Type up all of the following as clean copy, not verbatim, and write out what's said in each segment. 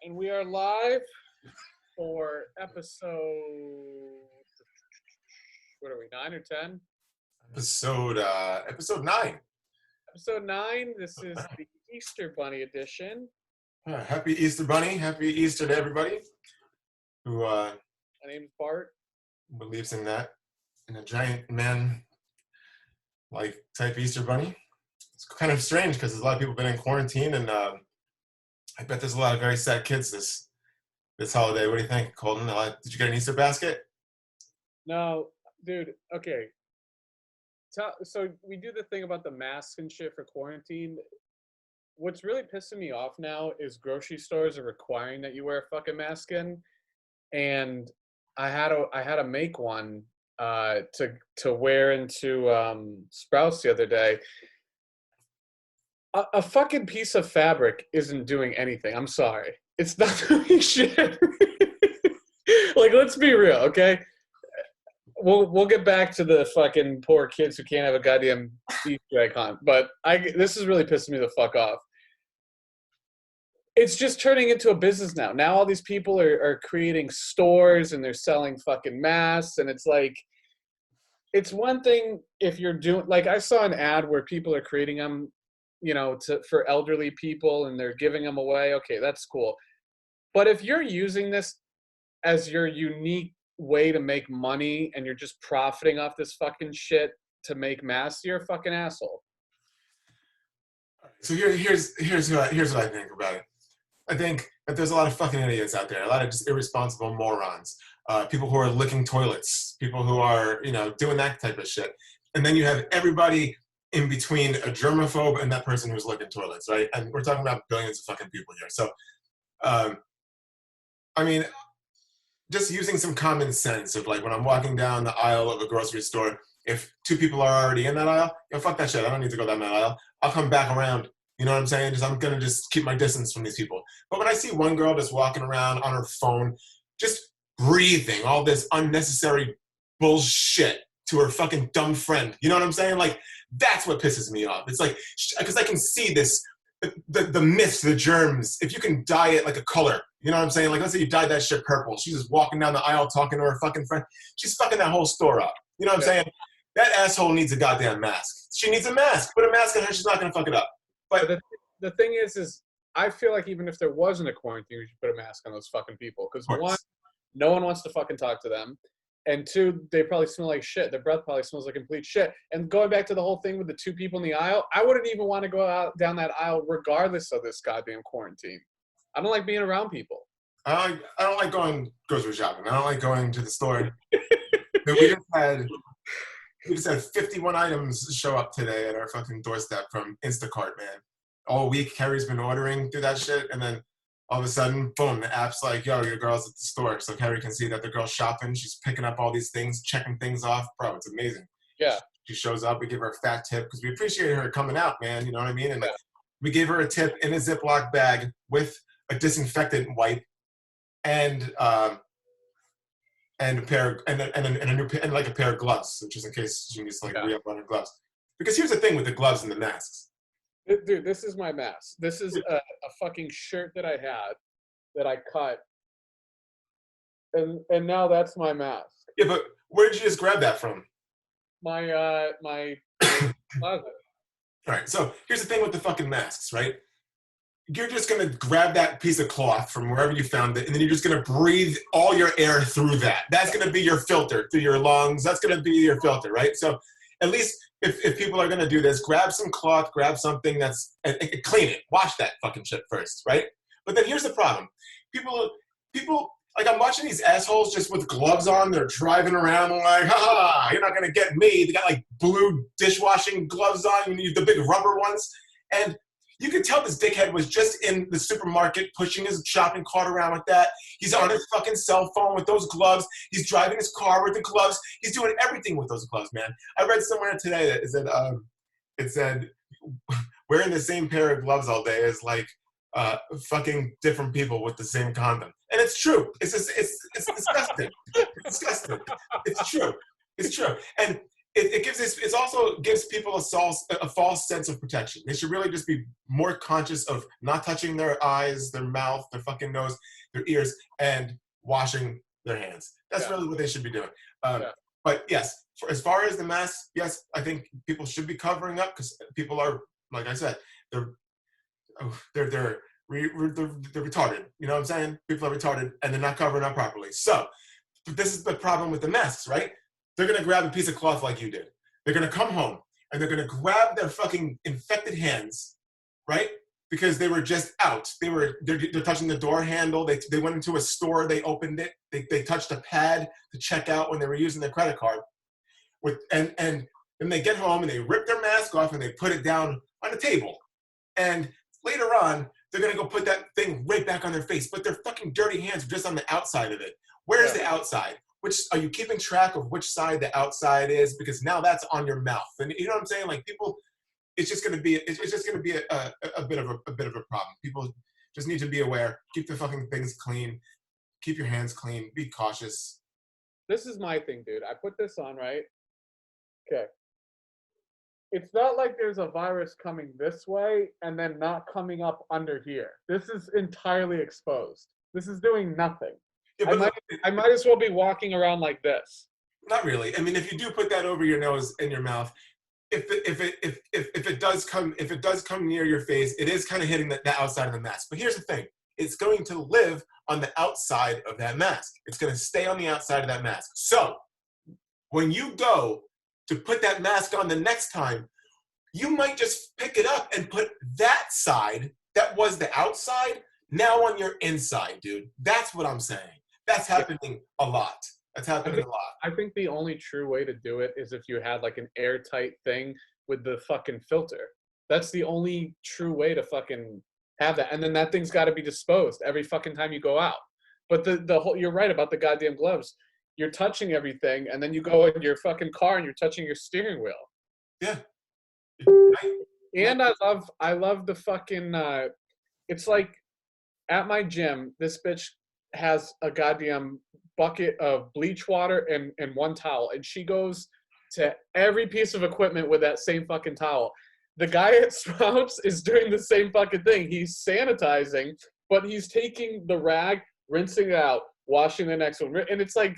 And we are live for episode, what are we, 9 or 10? Episode 9. Episode 9. This is the Easter Bunny edition. Happy Easter Bunny. Happy Easter to everybody who My name's Bart. believes in that. In a giant man like type Easter Bunny. It's kind of strange because there's a lot of people been in quarantine, and I bet there's a lot of very sad kids this holiday. What do you think, Colton? Did you get an Easter basket? No, dude, okay. So we do the thing about the masks and shit for quarantine. What's really pissing me off now is grocery stores are requiring that you wear a fucking mask in, and I had to make one to wear into Sprouts the other day. A fucking piece of fabric isn't doing anything. I'm sorry. It's not doing shit. Like, let's be real, okay? We'll get back to the fucking poor kids who can't have a goddamn Easter egg hunt. But this is really pissing me the fuck off. It's just turning into a business now. Now all these people are creating stores and they're selling fucking masks, and it's like, it's one thing if you're doing, like, I saw an ad where people are creating them, for elderly people, and they're giving them away. Okay, that's cool. But if you're using this as your unique way to make money and you're just profiting off this fucking shit to make masks, you're a fucking asshole. So here's what I think about it. I think that there's a lot of fucking idiots out there, a lot of just irresponsible morons, people who are licking toilets, people who are, doing that type of shit. And then you have everybody in between a germaphobe and that person who's licking toilets, right? And we're talking about billions of fucking people here. So, just using some common sense of, like, when I'm walking down the aisle of a grocery store, if two people are already in that aisle, fuck that shit. I don't need to go down that aisle. I'll come back around. You know what I'm saying? I'm going to just keep my distance from these people. But when I see one girl just walking around on her phone, just breathing all this unnecessary bullshit to her fucking dumb friend, you know what I'm saying? Like, that's what pisses me off. It's like, because I can see this, the myths, the germs. If you can dye it like a color, you know what I'm saying? Like, let's say you dyed that shit purple. She's just walking down the aisle talking to her fucking friend. She's fucking that whole store up. You know what I'm saying? That asshole needs a goddamn mask. She needs a mask. Put a mask on her. She's not going to fuck it up. But the thing is I feel like even if there wasn't a quarantine, we should put a mask on those fucking people. Because one, no one wants to fucking talk to them. And two, they probably smell like shit. Their breath probably smells like complete shit. And going back to the whole thing with the two people in the aisle, I wouldn't even want to go out down that aisle regardless of this goddamn quarantine. I don't like being around people. I don't like going grocery shopping. I don't like going to the store. we just had 51 items show up today at our fucking doorstep from Instacart, man. All week, Carrie's been ordering through that shit, and then all of a sudden, boom, the app's like, yo, your girl's at the store. So Carrie can see that the girl's shopping. She's picking up all these things, checking things off. Bro, it's amazing. Yeah. She shows up. We give her a fat tip because we appreciate her coming out, man. You know what I mean? And we gave her a tip in a Ziploc bag with a disinfectant wipe and a pair and a pair of gloves, just in case she needs to re-up on her gloves. Because here's the thing with the gloves and the masks. Dude, this is my mask. This is a fucking shirt that I had that I cut, and now that's my mask. Yeah, but where did you just grab that from? My closet. All right, so here's the thing with the fucking masks, right? You're just gonna grab that piece of cloth from wherever you found it, and then you're just gonna breathe all your air through that. That's gonna be your filter through your lungs. That's gonna be your filter, right? So at least if people are gonna do this, grab some cloth, grab something and clean it, wash that fucking shit first, right? But then here's the problem: people, like, I'm watching these assholes just with gloves on. They're driving around like, ha, you're not gonna get me. They got like blue dishwashing gloves on, the big rubber ones, and you could tell this dickhead was just in the supermarket pushing his shopping cart around with that. He's on his fucking cell phone with those gloves. He's driving his car with the gloves. He's doing everything with those gloves, man. I read somewhere today that it said wearing the same pair of gloves all day is like fucking different people with the same condom. And it's true. It's disgusting. It's disgusting. It's true. It's true. And it also gives people a false sense of protection. They should really just be more conscious of not touching their eyes, their mouth, their fucking nose, their ears, and washing their hands. That's really what they should be doing. But yes, as far as the mask, yes, I think people should be covering up because people are, like I said, they're retarded. You know what I'm saying? People are retarded and they're not covering up properly. So this is the problem with the masks, right? They're going to grab a piece of cloth like you did. They're going to come home and they're going to grab their fucking infected hands, right? Because they were just out. They're touching the door handle. They went into a store. They opened it. They touched a pad to check out when they were using their credit card. And then they get home and they rip their mask off and they put it down on the table. And later on, they're going to go put that thing right back on their face. But their fucking dirty hands are just on the outside of it. Where's the outside? Are you keeping track of which side the outside is? Because now that's on your mouth. And you know what I'm saying? Like people, it's just going to be a bit of a problem. People just need to be aware. Keep the fucking things clean. Keep your hands clean. Be cautious. This is my thing, dude. I put this on, right? Okay. It's not like there's a virus coming this way and then not coming up under here. This is entirely exposed. This is doing nothing. Yeah, I might as well be walking around like this. Not really. I mean, if you do put that over your nose and your mouth, if it does come near your face, it is kind of hitting the outside of the mask. But here's the thing: it's going to live on the outside of that mask. It's going to stay on the outside of that mask. So when you go to put that mask on the next time, you might just pick it up and put that side that was the outside now on your inside, dude. That's what I'm saying. That's happening a lot. That's happening a lot. I think the only true way to do it is if you had like an airtight thing with the fucking filter. That's the only true way to fucking have that. And then that thing's got to be disposed every fucking time you go out. But the whole, you're right about the goddamn gloves. You're touching everything, and then you go in your fucking car and you're touching your steering wheel. Yeah. And I love the fucking. It's like at my gym, this bitch has a goddamn bucket of bleach water and one towel, and she goes to every piece of equipment with that same fucking towel. The guy at Sprouts is doing the same fucking thing. He's sanitizing, but he's taking the rag, rinsing it out, washing the next one, and it's like,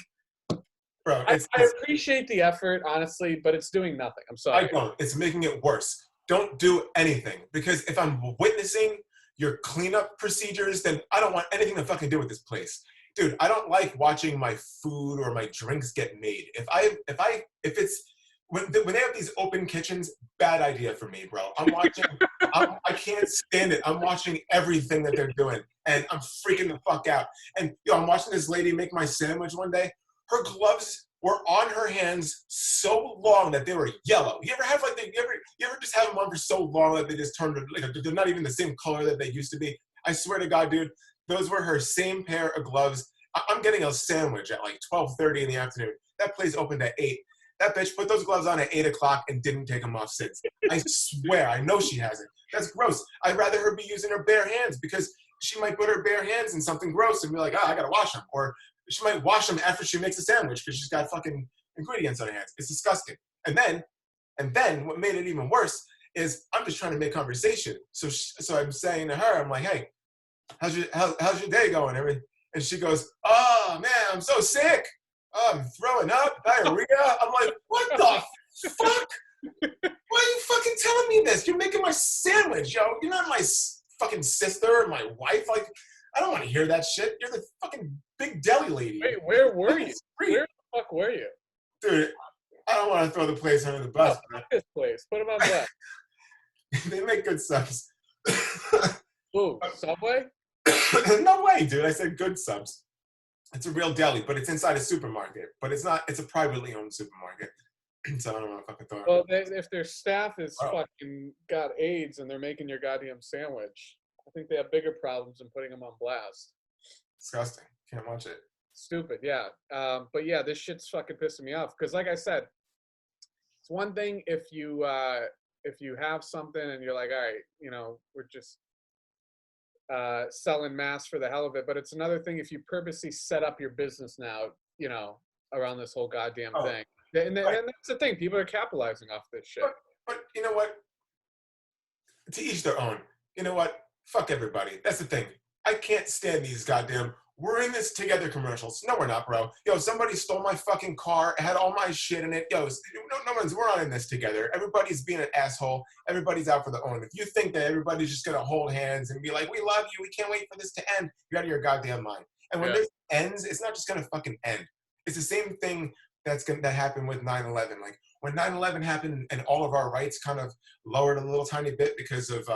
bro, I appreciate the effort, honestly, but it's doing nothing. I'm sorry. I don't. It's making it worse. Don't do anything, because if I'm witnessing your cleanup procedures, then I don't want anything to fucking do with this place. Dude, I don't like watching my food or my drinks get made. If it's when they have these open kitchens, bad idea for me, bro. I'm watching. I can't stand it. I'm watching everything that they're doing, and I'm freaking the fuck out. And I'm watching this lady make my sandwich one day. Her gloves were on her hands so long that they were yellow. You ever have like you ever just have them on for so long that they just turned like they're not even the same color that they used to be? I swear to God, dude, those were her same pair of gloves. I'm getting a sandwich at like 12:30 in the afternoon. That place opened at 8. That bitch put those gloves on at 8 o'clock and didn't take them off since. I swear, I know she hasn't. That's gross. I'd rather her be using her bare hands, because she might put her bare hands in something gross and be like, I gotta wash them. Or she might wash them after she makes a sandwich because she's got fucking ingredients on her hands. It's disgusting. And then what made it even worse is I'm just trying to make conversation. So I'm saying to her, I'm like, hey, how's your day going? And she goes, oh man, I'm so sick. Oh, I'm throwing up, diarrhea. I'm like, what the fuck? Why are you fucking telling me this? You're making my sandwich, yo. You're not my fucking sister or my wife. Like, I don't want to hear that shit. You're the fucking big deli lady. Wait, where were you? Where the fuck were you? Dude, I don't want to throw the place under the bus. No, this place. Put them on blast. They make good subs. Ooh, Subway? No way, dude. I said good subs. It's a real deli, but it's inside a supermarket. But it's not. It's a privately owned supermarket. So I don't want to fucking throw it. Well, if their staff is fucking got AIDS and they're making your goddamn sandwich, I think they have bigger problems than putting them on blast. Disgusting. Can't watch it. Stupid, yeah. But yeah, this shit's fucking pissing me off. Because like I said, it's one thing if you have something and you're like, all right, we're just selling masks for the hell of it. But it's another thing if you purposely set up your business now, around this whole goddamn thing. And Right. that's the thing. People are capitalizing off this shit. But you know what? To each their own. You know what? Fuck everybody. That's the thing. I can't stand these goddamn we're in this together commercials. No, we're not, bro. Yo, somebody stole my fucking car. It had all my shit in it. Yo, we're not in this together. Everybody's being an asshole. Everybody's out for their own. If you think that everybody's just gonna hold hands and be like, we love you, we can't wait for this to end, you're out of your goddamn mind. And when this ends, it's not just gonna fucking end. It's the same thing that happened with 9/11. Like when 9/11 happened and all of our rights kind of lowered a little tiny bit because of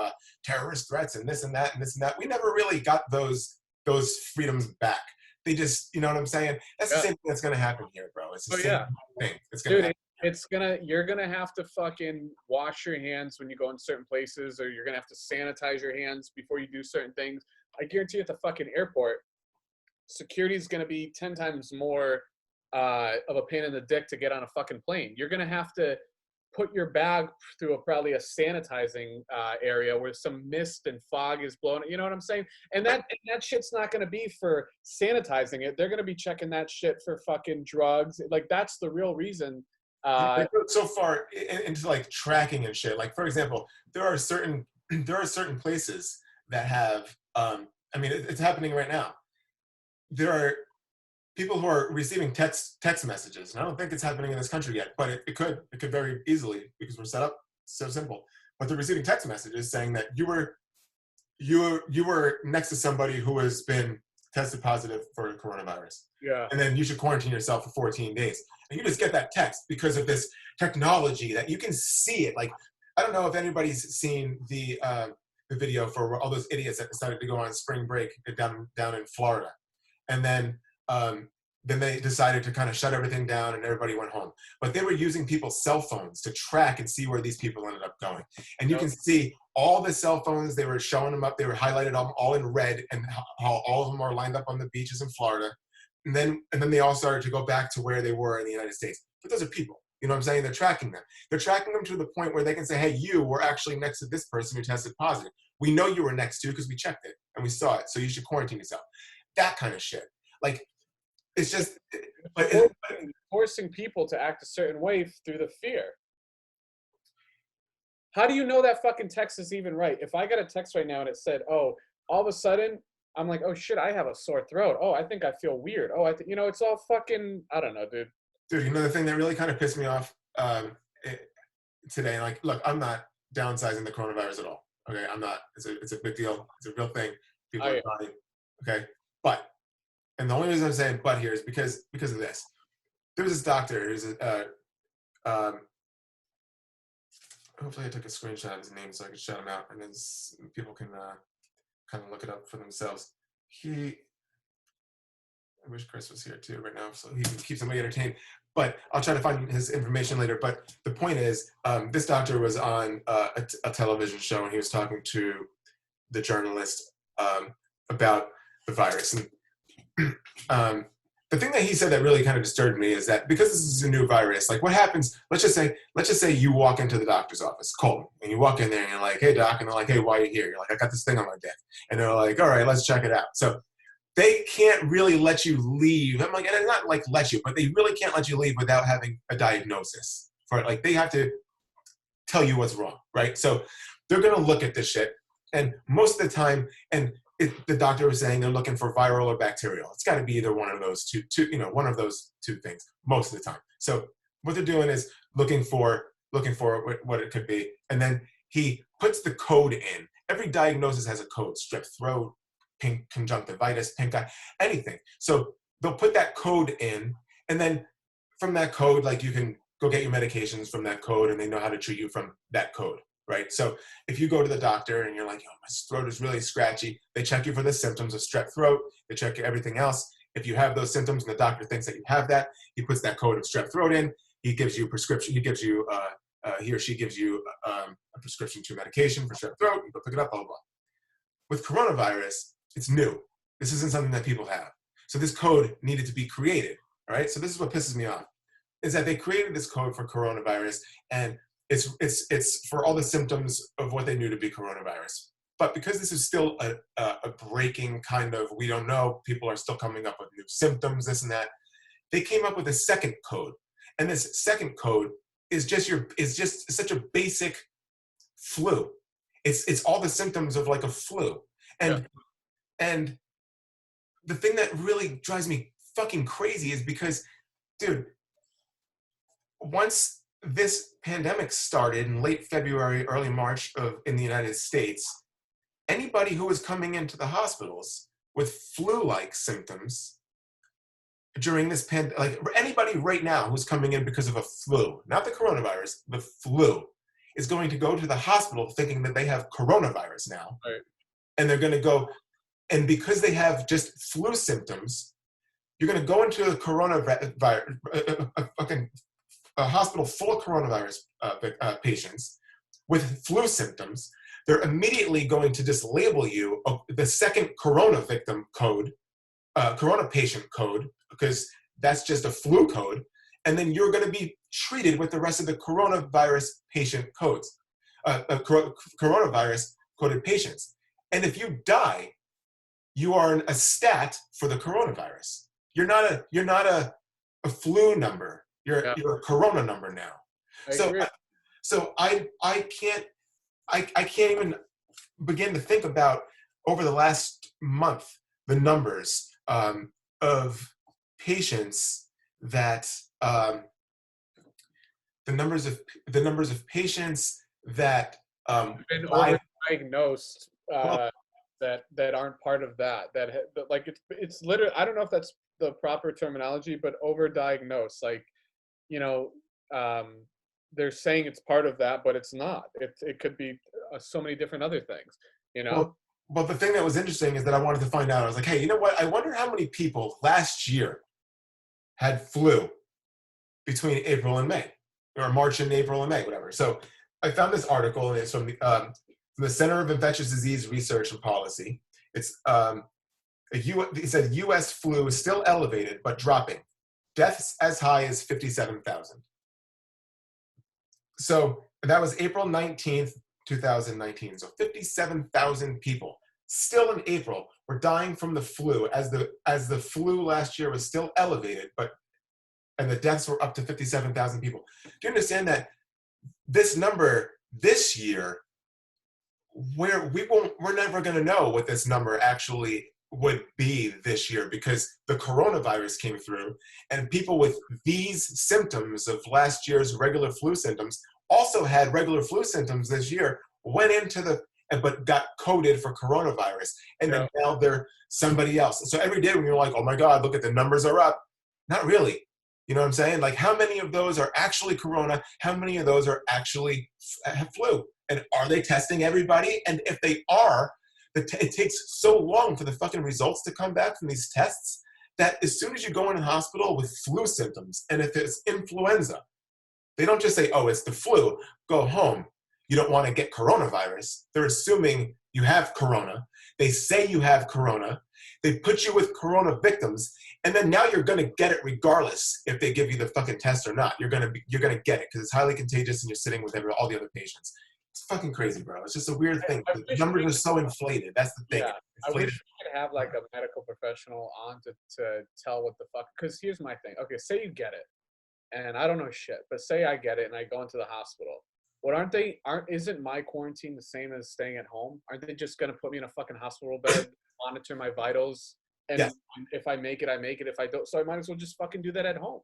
terrorist threats and this and that and this and that, we never really got those freedoms back. They just, you know what I'm saying? That's the same thing that's gonna happen here, bro. It's the same thing. It's gonna you're gonna have to fucking wash your hands when you go in certain places, or you're gonna have to sanitize your hands before you do certain things. I guarantee you at the fucking airport, security is gonna be 10 times more of a pain in the dick to get on a fucking plane. You're gonna have to put your bag through probably a sanitizing area where some mist and fog is blowing. You know what I'm saying? And that shit's not going to be for sanitizing it. They're going to be checking that shit for fucking drugs. Like that's the real reason. They go so far into like tracking and shit. Like for example, there are certain places that have. I mean, it's happening right now. There are people who are receiving text messages, and I don't think it's happening in this country yet, but it could very easily because we're set up so simple. But they're receiving text messages saying that you were next to somebody who has been tested positive for coronavirus. Yeah. And then you should quarantine yourself for 14 days. And you just get that text because of this technology that you can see it. Like, I don't know if anybody's seen the video for all those idiots that decided to go on spring break down in Florida. And then they decided to kind of shut everything down and everybody went home. But they were using people's cell phones to track and see where these people ended up going. And you can see all the cell phones, they were showing them up, they were highlighted all in red, and how all of them are lined up on the beaches in Florida. And then they all started to go back to where they were in the United States. But those are people. You know what I'm saying? They're tracking them. They're tracking them to the point where they can say, hey, you were actually next to this person who tested positive. We know you were next to because we checked it and we saw it. So you should quarantine yourself. That kind of shit. Like, it's just forcing people to act a certain way through the fear. How do you know that fucking text is even right? If I got a text right now and it said, oh, all of a sudden, I'm like, oh shit, I have a sore throat. Oh, I think I feel weird. Oh, it's all fucking, I don't know, dude. Dude, you know the thing that really kind of pissed me off today? Like, look, I'm not downsizing the coronavirus at all. Okay, I'm not. It's a big deal. It's a real thing. People are dying. Okay, but. And the only reason I'm saying "but" here is because of this. There was this doctor who's hopefully I took a screenshot of his name so I could shout him out, and then people can kind of look it up for themselves. I wish Chris was here too right now so he can keep somebody entertained. But I'll try to find his information later. But the point is, this doctor was on a television show, and he was talking to the journalist about the virus. And the thing that he said that really kind of disturbed me is that because this is a new virus, like what happens, let's just say you walk into the doctor's office, Colton, and you walk in there and you're like, hey doc, and they're like, hey, why are you here? You're like, I got this thing on my dick. And they're like, all right, let's check it out. So they can't really let you leave. I'm like, and it's not like let you, but they really can't let you leave without having a diagnosis for it. Like they have to tell you what's wrong, right? So they're gonna look at this shit, and most of the time, and the doctor was saying they're looking for viral or bacterial. It's got to be either one of those two, one of those two things most of the time. So what they're doing is looking for what it could be, and then he puts the code in. Every diagnosis has a code: strep throat, pink conjunctivitis, pink eye, anything. So they'll put that code in, and then from that code, like you can go get your medications from that code, and they know how to treat you from that code. Right. So if you go to the doctor and you're like, oh, my throat is really scratchy, they check you for the symptoms of strep throat. They check everything else. If you have those symptoms and the doctor thinks that you have that, he puts that code of strep throat in. He gives you a prescription. He gives you, he or she gives you a prescription to medication for strep throat. You go pick it up, blah, blah, blah. With coronavirus, it's new. This isn't something that people have. So this code needed to be created. All right. So this is what pisses me off, is that they created this code for coronavirus, and it's for all the symptoms of what they knew to be coronavirus. But because this is still a breaking kind of, we don't know, people are still coming up with new symptoms, this and that, they came up with a second code. And this second code is just such a basic flu. It's all the symptoms of like a flu. And the thing that really drives me fucking crazy is because, dude, once this pandemic started in late February, early March in the United States, anybody who was coming into the hospitals with flu-like symptoms during this like anybody right now who's coming in because of a flu, not the coronavirus, the flu, is going to go to the hospital thinking that they have coronavirus now. Right. And they're going to go, and because they have just flu symptoms, you're going to go into a coronavirus, a hospital full of coronavirus patients with flu symptoms. They're immediately going to just label you the second corona victim code, corona patient code, because that's just a flu code. And then you're going to be treated with the rest of the coronavirus patient codes, coronavirus coded patients. And if you die, you are a stat for the coronavirus. You're not a flu number. You're a corona number now. I can't even begin to think about over the last month the numbers of patients that the numbers of patients that been overdiagnosed that aren't part of that like it's literally, I don't know if that's the proper terminology, but overdiagnosed, like, you know, they're saying it's part of that, but it's not. It could be so many different other things, you know. Well, the thing that was interesting is that I wanted to find out. I was like, hey, you know what? I wonder how many people last year had flu between April and May, or March and April and May, whatever. So I found this article, and it's from the Center of Infectious Disease Research and Policy. It said U.S. flu is still elevated but dropping. Deaths as high as 57,000. So that was April 19th, 2019. So 57,000 people still in April were dying from the flu as the flu last year was still elevated, and the deaths were up to 57,000 people. Do you understand that this number this year, we're never going to know what this number actually would be this year, because the coronavirus came through, and people with these symptoms of last year's regular flu symptoms also had regular flu symptoms this year, but got coded for coronavirus, and then now they're somebody else. So every day when you're like, oh my God, look at the numbers are up, not really. You know what I'm saying? Like, how many of those are actually corona? How many of those are actually flu? And are they testing everybody? And if they are, it takes so long for the fucking results to come back from these tests that as soon as you go in a hospital with flu symptoms, and if it's influenza, they don't just say, oh, it's the flu, go home. You don't want to get coronavirus. They're assuming you have corona. They say you have corona. They put you with corona victims, and then now you're going to get it regardless if they give you the fucking test or not. You're going to get it because it's highly contagious and you're sitting with all the other patients. It's fucking crazy, bro. It's just a weird thing. The numbers are so inflated. That's the thing. Yeah, I wish we could have like a medical professional on to tell what the fuck. Because here's my thing. Okay, say you get it, and I don't know shit, but say I get it and I go into the hospital. Isn't my quarantine the same as staying at home? Aren't they just gonna put me in a fucking hospital bed, monitor my vitals, and if I make it, I make it. If I don't, so I might as well just fucking do that at home.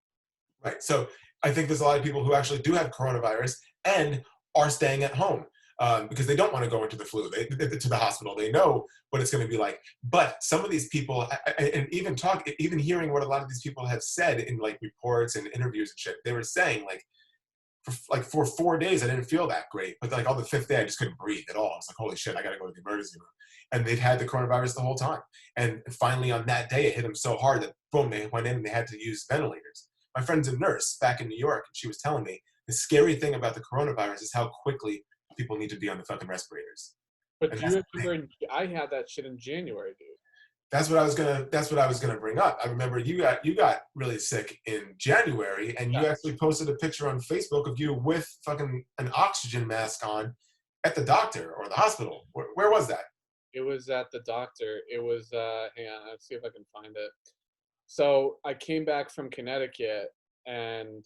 Right. So I think there's a lot of people who actually do have coronavirus and are staying at home because they don't want to go into the flu, to the hospital. They know what it's going to be like. But some of these people, and even hearing what a lot of these people have said in like reports and interviews and shit, they were saying for 4 days I didn't feel that great, but like on the 5th day I just couldn't breathe at all. I was like, holy shit, I got to go to the emergency room. And they've had the coronavirus the whole time. And finally on that day it hit them so hard that boom, they went in and they had to use ventilators. My friend's a nurse back in New York, and she was telling me the scary thing about the coronavirus is how quickly people need to be on the fucking respirators. But do you remember I had that shit in January, dude. That's what I was gonna bring up. I remember you got really sick in January, and you actually posted a picture on Facebook of you with fucking an oxygen mask on at the doctor or the hospital. Where was that? It was at the doctor. It was hang on, let's see if I can find it. So I came back from Connecticut, and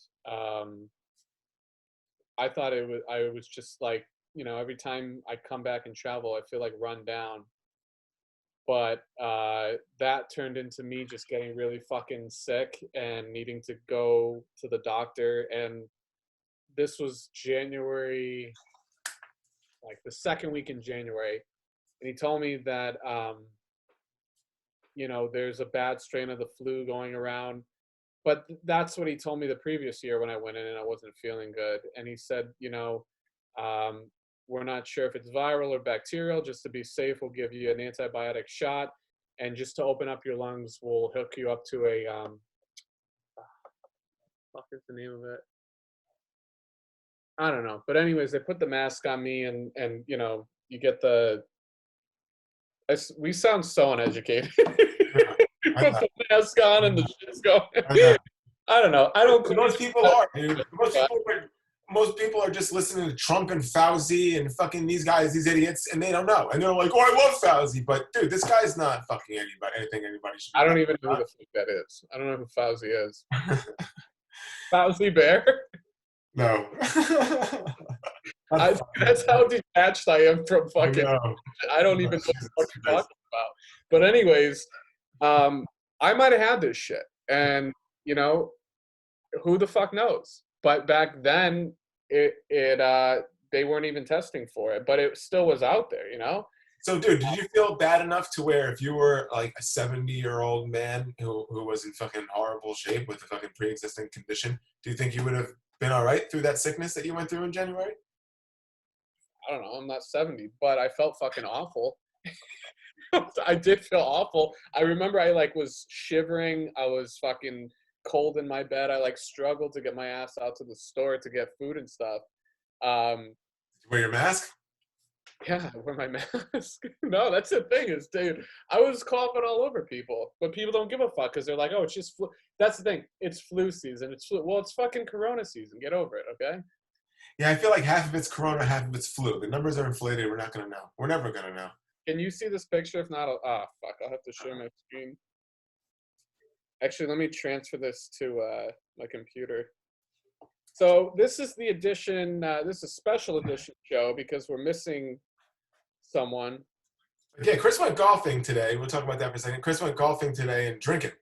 I thought I was just like, every time I come back and travel, I feel like run down. But that turned into me just getting really fucking sick and needing to go to the doctor. And this was January, like the second week in January, and he told me that there's a bad strain of the flu going around. But that's what he told me the previous year when I went in and I wasn't feeling good. And he said, we're not sure if it's viral or bacterial. Just to be safe, we'll give you an antibiotic shot. And just to open up your lungs, we'll hook you up to a, fuck is the name of it? I don't know. But anyways, they put the mask on me and you get we sound so uneducated. You put the mask on and the shit's going. I don't know. I don't. Most people are, dude. Most people are just listening to Trump and Fauci and fucking these guys, these idiots, and they don't know. And they're like, "Oh, I love Fauci," but dude, this guy's not fucking anything anybody should. I don't even know who the fuck that is. I don't know who Fauci is. Fauci Bear. No. That's how detached I am from fucking. I don't even know what you're talking about. But anyways, I might have had this shit, and who the fuck knows? But back then, they weren't even testing for it, but it still was out there, So, dude, did you feel bad enough to where if you were like a 70-year-old man who was in fucking horrible shape with a fucking pre-existing condition, do you think you would have been all right through that sickness that you went through in January? I don't know. I'm not 70, but I felt fucking awful. I did feel awful. I remember I was shivering. I was fucking cold in my bed. I struggled to get my ass out to the store to get food and stuff. Wear your mask? Yeah, I wear my mask. No, that's the thing is, dude, I was coughing all over people, but people don't give a fuck because they're like, oh, it's just flu. That's the thing. It's flu season. It's flu. Well, it's fucking Corona season. Get over it, okay? Yeah, I feel like half of it's Corona, half of it's flu. The numbers are inflated. We're not going to know. We're never going to know. Can you see this picture? If not, fuck, I'll have to share my screen. Actually, let me transfer this to my computer. So this is the edition. This is a special edition show because we're missing someone. Yeah, Chris went golfing today. We'll talk about that for a second. Chris went golfing today and drinking.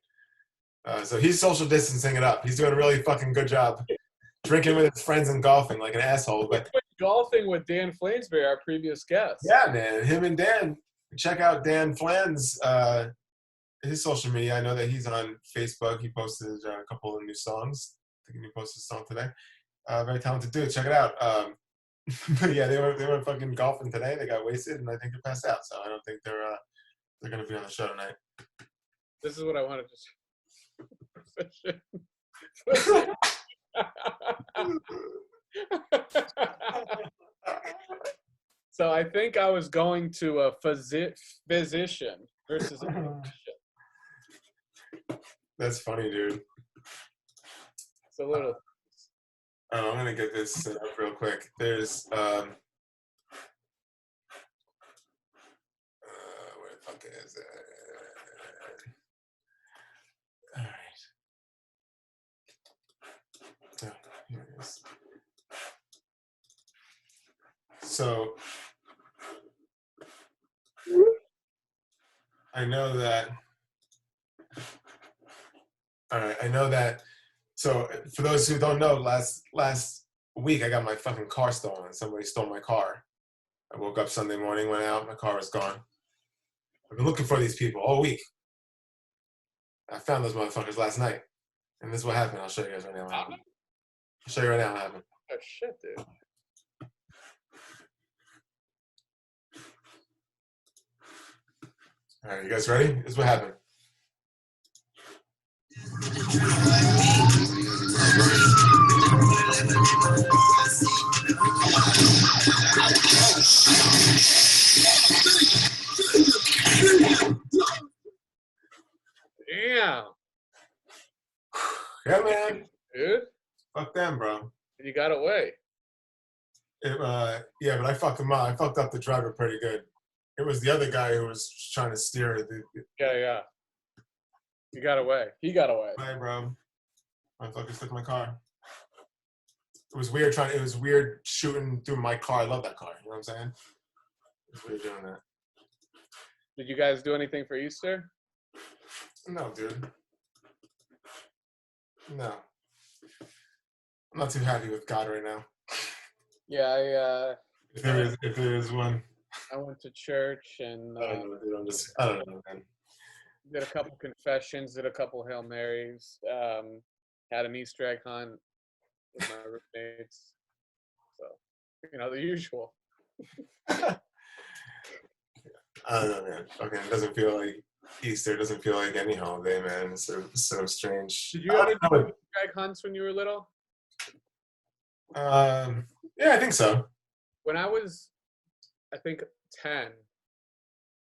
So he's social distancing it up. He's doing a really fucking good job drinking with his friends and golfing like an asshole. But golfing with Dan Flansbury, our previous guest. Yeah, man. Him and Dan. Check out Dan Flans, his social media. I know that he's on Facebook. He posted a couple of new songs. I think he posted a song today. Very talented dude. Check it out. But yeah, they were fucking golfing today. They got wasted, and I think they passed out. So I don't think they're going to be on the show tonight. This is what I wanted to. So I think I was going to a physician versus a physician. That's funny, dude. It's a little. I'm going to get this set up real quick. There's, where the fuck is it? All right. Oh, here it is. So, I know that, all right, I know that. So for those who don't know, last week I got my fucking car stolen. Somebody stole my car. I woke up Sunday morning, went out, my car was gone. I've been looking for these people all week. I found those motherfuckers last night. And this is what happened. I'll show you guys right now what happened. I'll show you right now what happened. Oh shit, dude. All right, you guys ready? This is what happened. Damn. Yeah, man. Dude. Fuck them, bro. You got away. Yeah, but I fucked him up. I fucked up the driver pretty good. It was the other guy who was trying to steer. Yeah. You got away. He got away. Bye, bro. Motherfuckers took my car. It was weird it was weird shooting through my car. I love that car. You know what I'm saying? It was weird doing that. Did you guys do anything for Easter? No, dude. No. I'm not too happy with God right now. Yeah, If there is one. I went to church and I don't know, dude. I don't know, man. did a couple confessions, did a couple Hail Marys, had an Easter egg hunt with my roommates. So, the usual. I don't know, man. Fucking it doesn't feel like Easter. It doesn't feel like any holiday, man. It's so strange. Did you ever do Easter egg hunts when you were little? Yeah, I think so. When I was, I think, 10,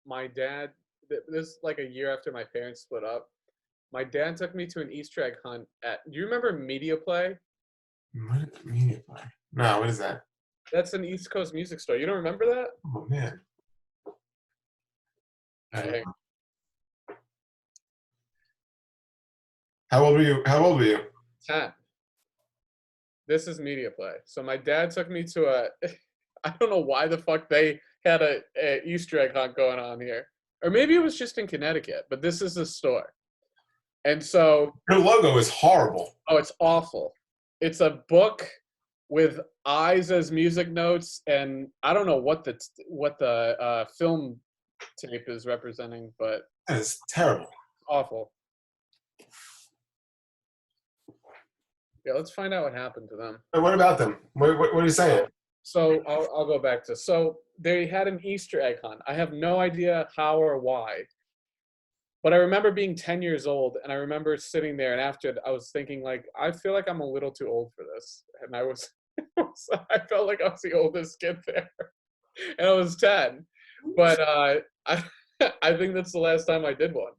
my dad, this is like a year after my parents split up, my dad took me to an Easter egg hunt do you remember Media Play? What Media Play? No, what is that? That's an East Coast music store. You don't remember that? Oh, man. Hey. How old were you? 10. This is Media Play. So my dad took me to I don't know why the fuck they had a Easter egg hunt going on here. Or maybe it was just in Connecticut, but this is the store. And so... Your logo is horrible. Oh, it's awful. It's a book with eyes as music notes, and I don't know what the film tape is representing, but... That is terrible. It's awful. Yeah, let's find out what happened to them. What about them? What are you saying? So I'll go back to. So they had an Easter egg hunt. I have no idea how or why, but I remember being 10 years old, and I remember sitting there, and after I was thinking, like, I feel like I'm a little too old for this, and I felt like I was the oldest kid there, and I was 10, but I think that's the last time I did one.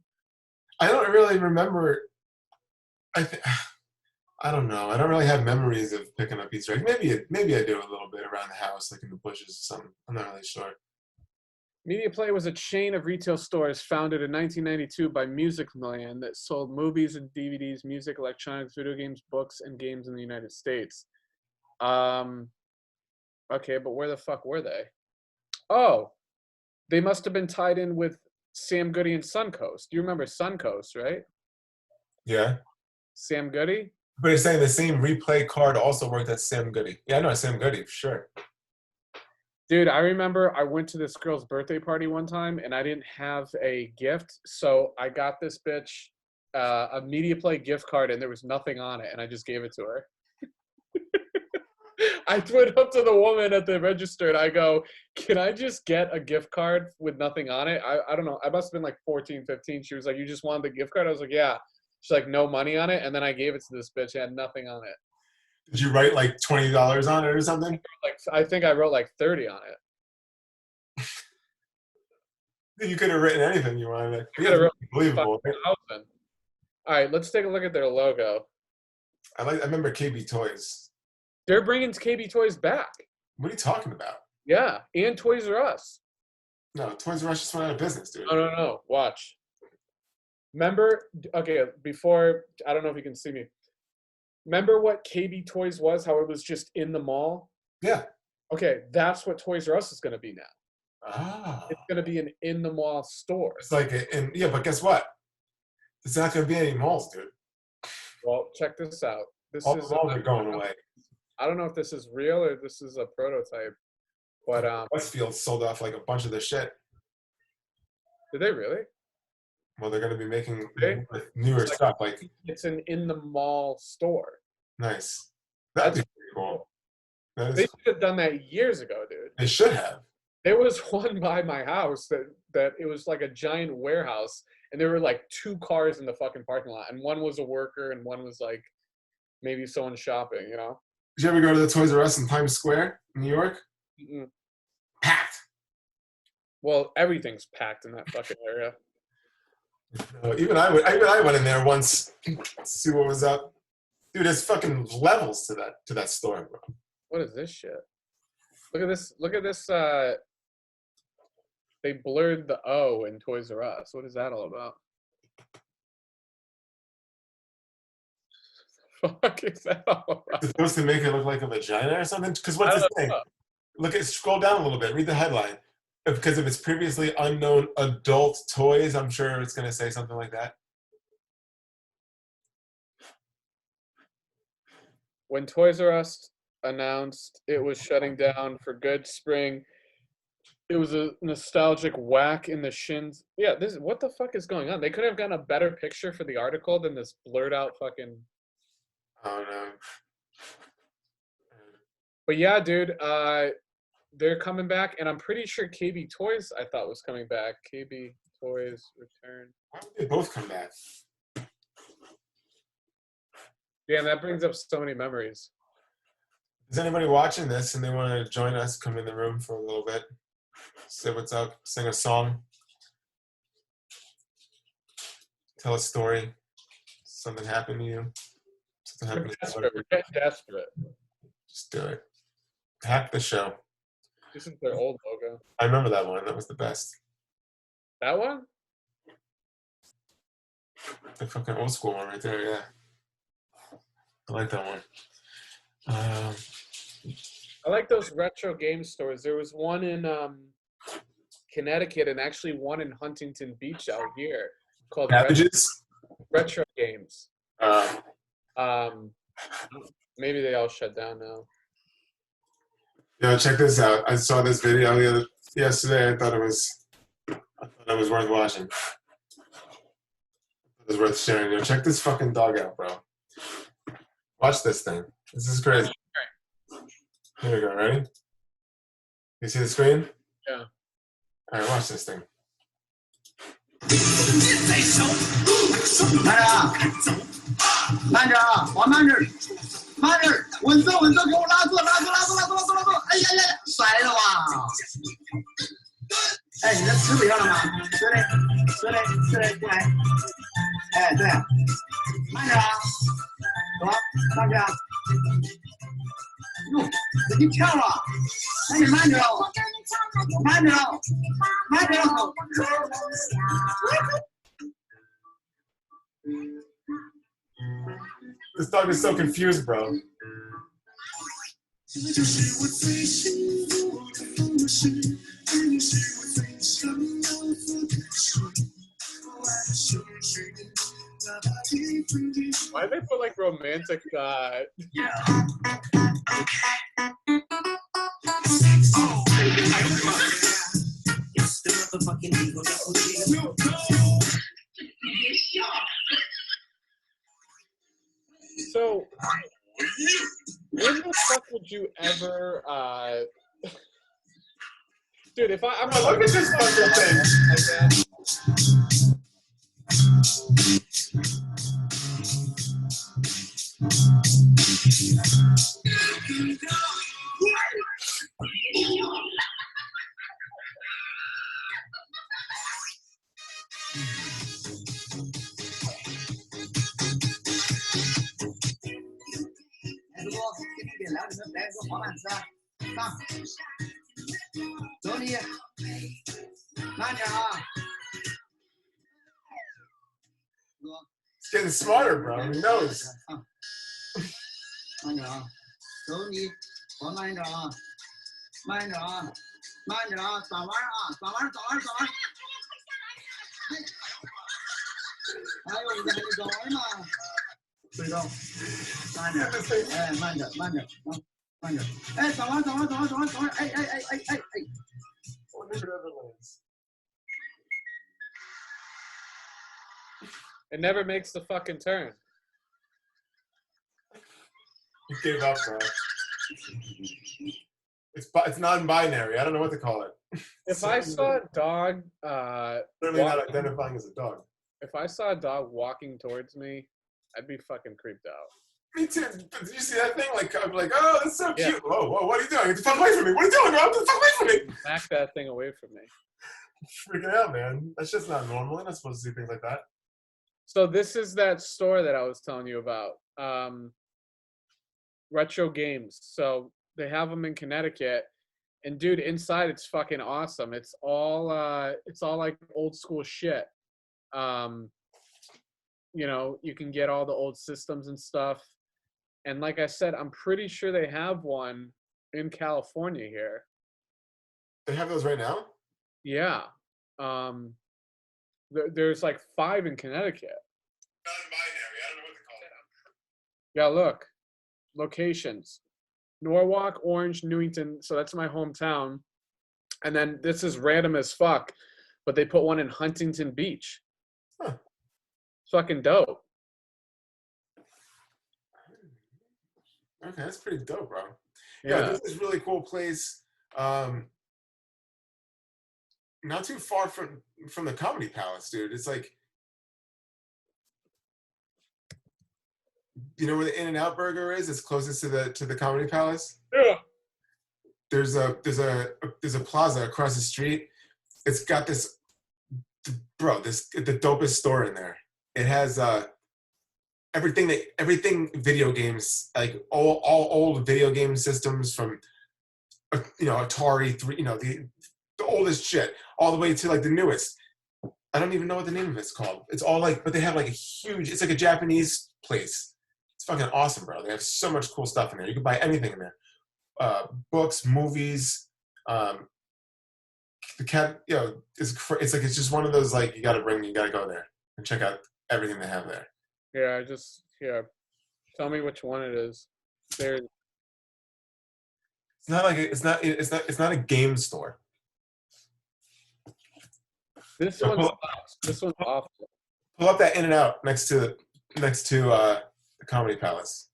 I don't really remember. I don't know. I don't really have memories of picking up Easter eggs. Maybe I do a little bit around the house, like in the bushes or something. I'm not really sure. Media Play was a chain of retail stores founded in 1992 by Music Man that sold movies and DVDs, music, electronics, video games, books, and games in the United States. Okay, but where the fuck were they? Oh, they must have been tied in with Sam Goody and Suncoast. Do you remember Suncoast, right? Yeah. Sam Goody? But you're saying the same replay card also worked at Sam Goody. Yeah, I know Sam Goody, for sure. Dude, I remember I went to this girl's birthday party one time, and I didn't have a gift, so I got this bitch a Media Play gift card, and there was nothing on it, and I just gave it to her. I went up to the woman at the register, and I go, can I just get a gift card with nothing on it? I don't know. I must have been like 14, 15. She was like, you just wanted the gift card? I was like, yeah. She's like, no money on it, and then I gave it to this bitch. It had nothing on it. Did you write like $20 on it or something? I think I wrote like 30 on it. You could have written anything you wanted. Wrote Unbelievable. All right, let's take a look at their logo. I remember KB Toys. They're bringing KB Toys back. What are you talking about? Yeah, and Toys R Us. No, Toys R Us just went out of business, dude. No. Watch. Remember, okay, before, I don't know if you can see me. Remember what KB Toys was, how it was just in the mall? Yeah. Okay, that's what Toys R Us is going to be now. Ah. It's going to be an in-the-mall store. It's like, yeah, but guess what? There's not going to be any malls, dude. Well, check this out. All the malls are going away. I don't know if this is real or this is a prototype, but Westfield sold off like a bunch of their shit. Did they really? Well, they're going to be making newer stuff. Like it's an in-the-mall store. Nice. That'd be pretty cool. They should have done that years ago, dude. They should have. There was one by my house that it was like a giant warehouse, and there were like 2 cars in the fucking parking lot, and one was a worker and one was like maybe someone shopping, you know? Did you ever go to the Toys R Us in Times Square, in New York? Mm-mm. Packed. Well, everything's packed in that fucking area. Even I went in there once to see what was up. Dude, there's fucking levels to that store, bro. What is this shit? Look at this. They blurred the O in Toys R Us. What is that all about? fuck is that all about? Supposed to make it look like a vagina or something? Because what's I this don't thing? know. Scroll down a little bit. Read the headline. Because of its previously unknown adult toys, I'm sure it's going to say something like that. When Toys R Us announced it was shutting down for good spring, it was a nostalgic whack in the shins. Yeah, this what the fuck is going on? They could have gotten a better picture for the article than this blurred out fucking. Oh no. But yeah, dude, they're coming back, and I'm pretty sure KB Toys I thought was coming back. KB Toys return. Why would they both come back? Damn, that brings up so many memories. Is anybody watching this and they want to join us? Come in the room for a little bit. Say what's up. Sing a song. Tell a story. Something happened to you. Something We're happened to desperate. We're getting desperate. Just do it. Hack the show. This is their old logo. I remember that one. That was the best. That one? The fucking old school one right there, yeah. I like that one. I like those retro game stores. There was one in Connecticut and actually one in Huntington Beach out here called Cabbages? Retro Games. Uh, Maybe they all shut down now. Yo, check this out. I saw this video yesterday. I thought it was worth watching. It was worth sharing. Yo, check this fucking dog out, bro. Watch this thing. This is crazy. Here we go. Ready? You see the screen? Yeah. All right, watch this thing. 慢着啊，往慢着，慢着，稳坐稳坐，给我拉坐，拉坐，拉坐，拉坐，拉坐，拉坐，哎呀呀，摔了吧！哎，你的吃不要了吗？吃嘞，吃嘞，吃嘞，过来。哎，对，慢着啊，走，慢着啊。哟，自己跳了，那你慢着哦，慢着哦，慢着哦。This dog is so confused, bro. Why they put like romantic So when the fuck would you ever dude, if I'm gonna Look at this fucking thing. like that. It's getting smarter, bro. He knows. 慢着啊，走你，我慢着啊，慢着啊，慢着啊，转弯啊，转弯，转弯，转弯。哎呦，你还得转弯嘛？推动，慢着，哎，慢着，慢着，啊，慢着，哎，转弯，转弯，转弯，转弯，转弯，哎哎哎哎哎哎。It never makes the fucking turn. He gave up, bro. It's non-binary. I don't know what to call it. If I saw a dog Certainly not identifying as a dog. if I saw a dog walking towards me, I'd be fucking creeped out. Me too. Did you see that thing? Like, I'm like, oh, that's so cute. Yeah. Whoa, whoa, what are you doing? Get the fuck away from me. What are you doing, bro? Get the fuck away from me. Smack that thing away from me. Freaking out, man. That's just not normal. You're not supposed to see things like that. So this is that store that I was telling you about. Retro Games. So they have them in Connecticut. And dude, inside it's fucking awesome. It's all like old school shit. You know, you can get all the old systems and stuff. And like I said, I'm pretty sure they have one in California here. They have those right now? Yeah. There's like 5 in Connecticut. Non-binary. I don't know what to call it. Yeah, look. Locations. Norwalk, Orange, Newington. So that's my hometown. And then this is random as fuck, but they put one in Huntington Beach. Huh. It's fucking dope. Okay, that's pretty dope, bro. Yeah. This is a really cool place. Not too far from the Comedy Palace, dude. It's like, you know where the In-N-Out Burger is? It's closest to the Comedy Palace. Yeah. There's a plaza across the street. It's got the dopest store in there. It has everything video games, like all old video game systems from Atari 3, the oldest shit, all the way to like the newest. I don't even know what the name of it's called. It's all like, but they have like it's like a Japanese place. It's fucking awesome, bro. They have so much cool stuff in there. You can buy anything in there. Books, movies, the cat, it's just one of those, like, you gotta go there and check out everything they have there. Yeah, tell me which one it is. There. It's not like it's not a game store. This one's awful. Pull up that In-N-Out next to the Comedy Palace.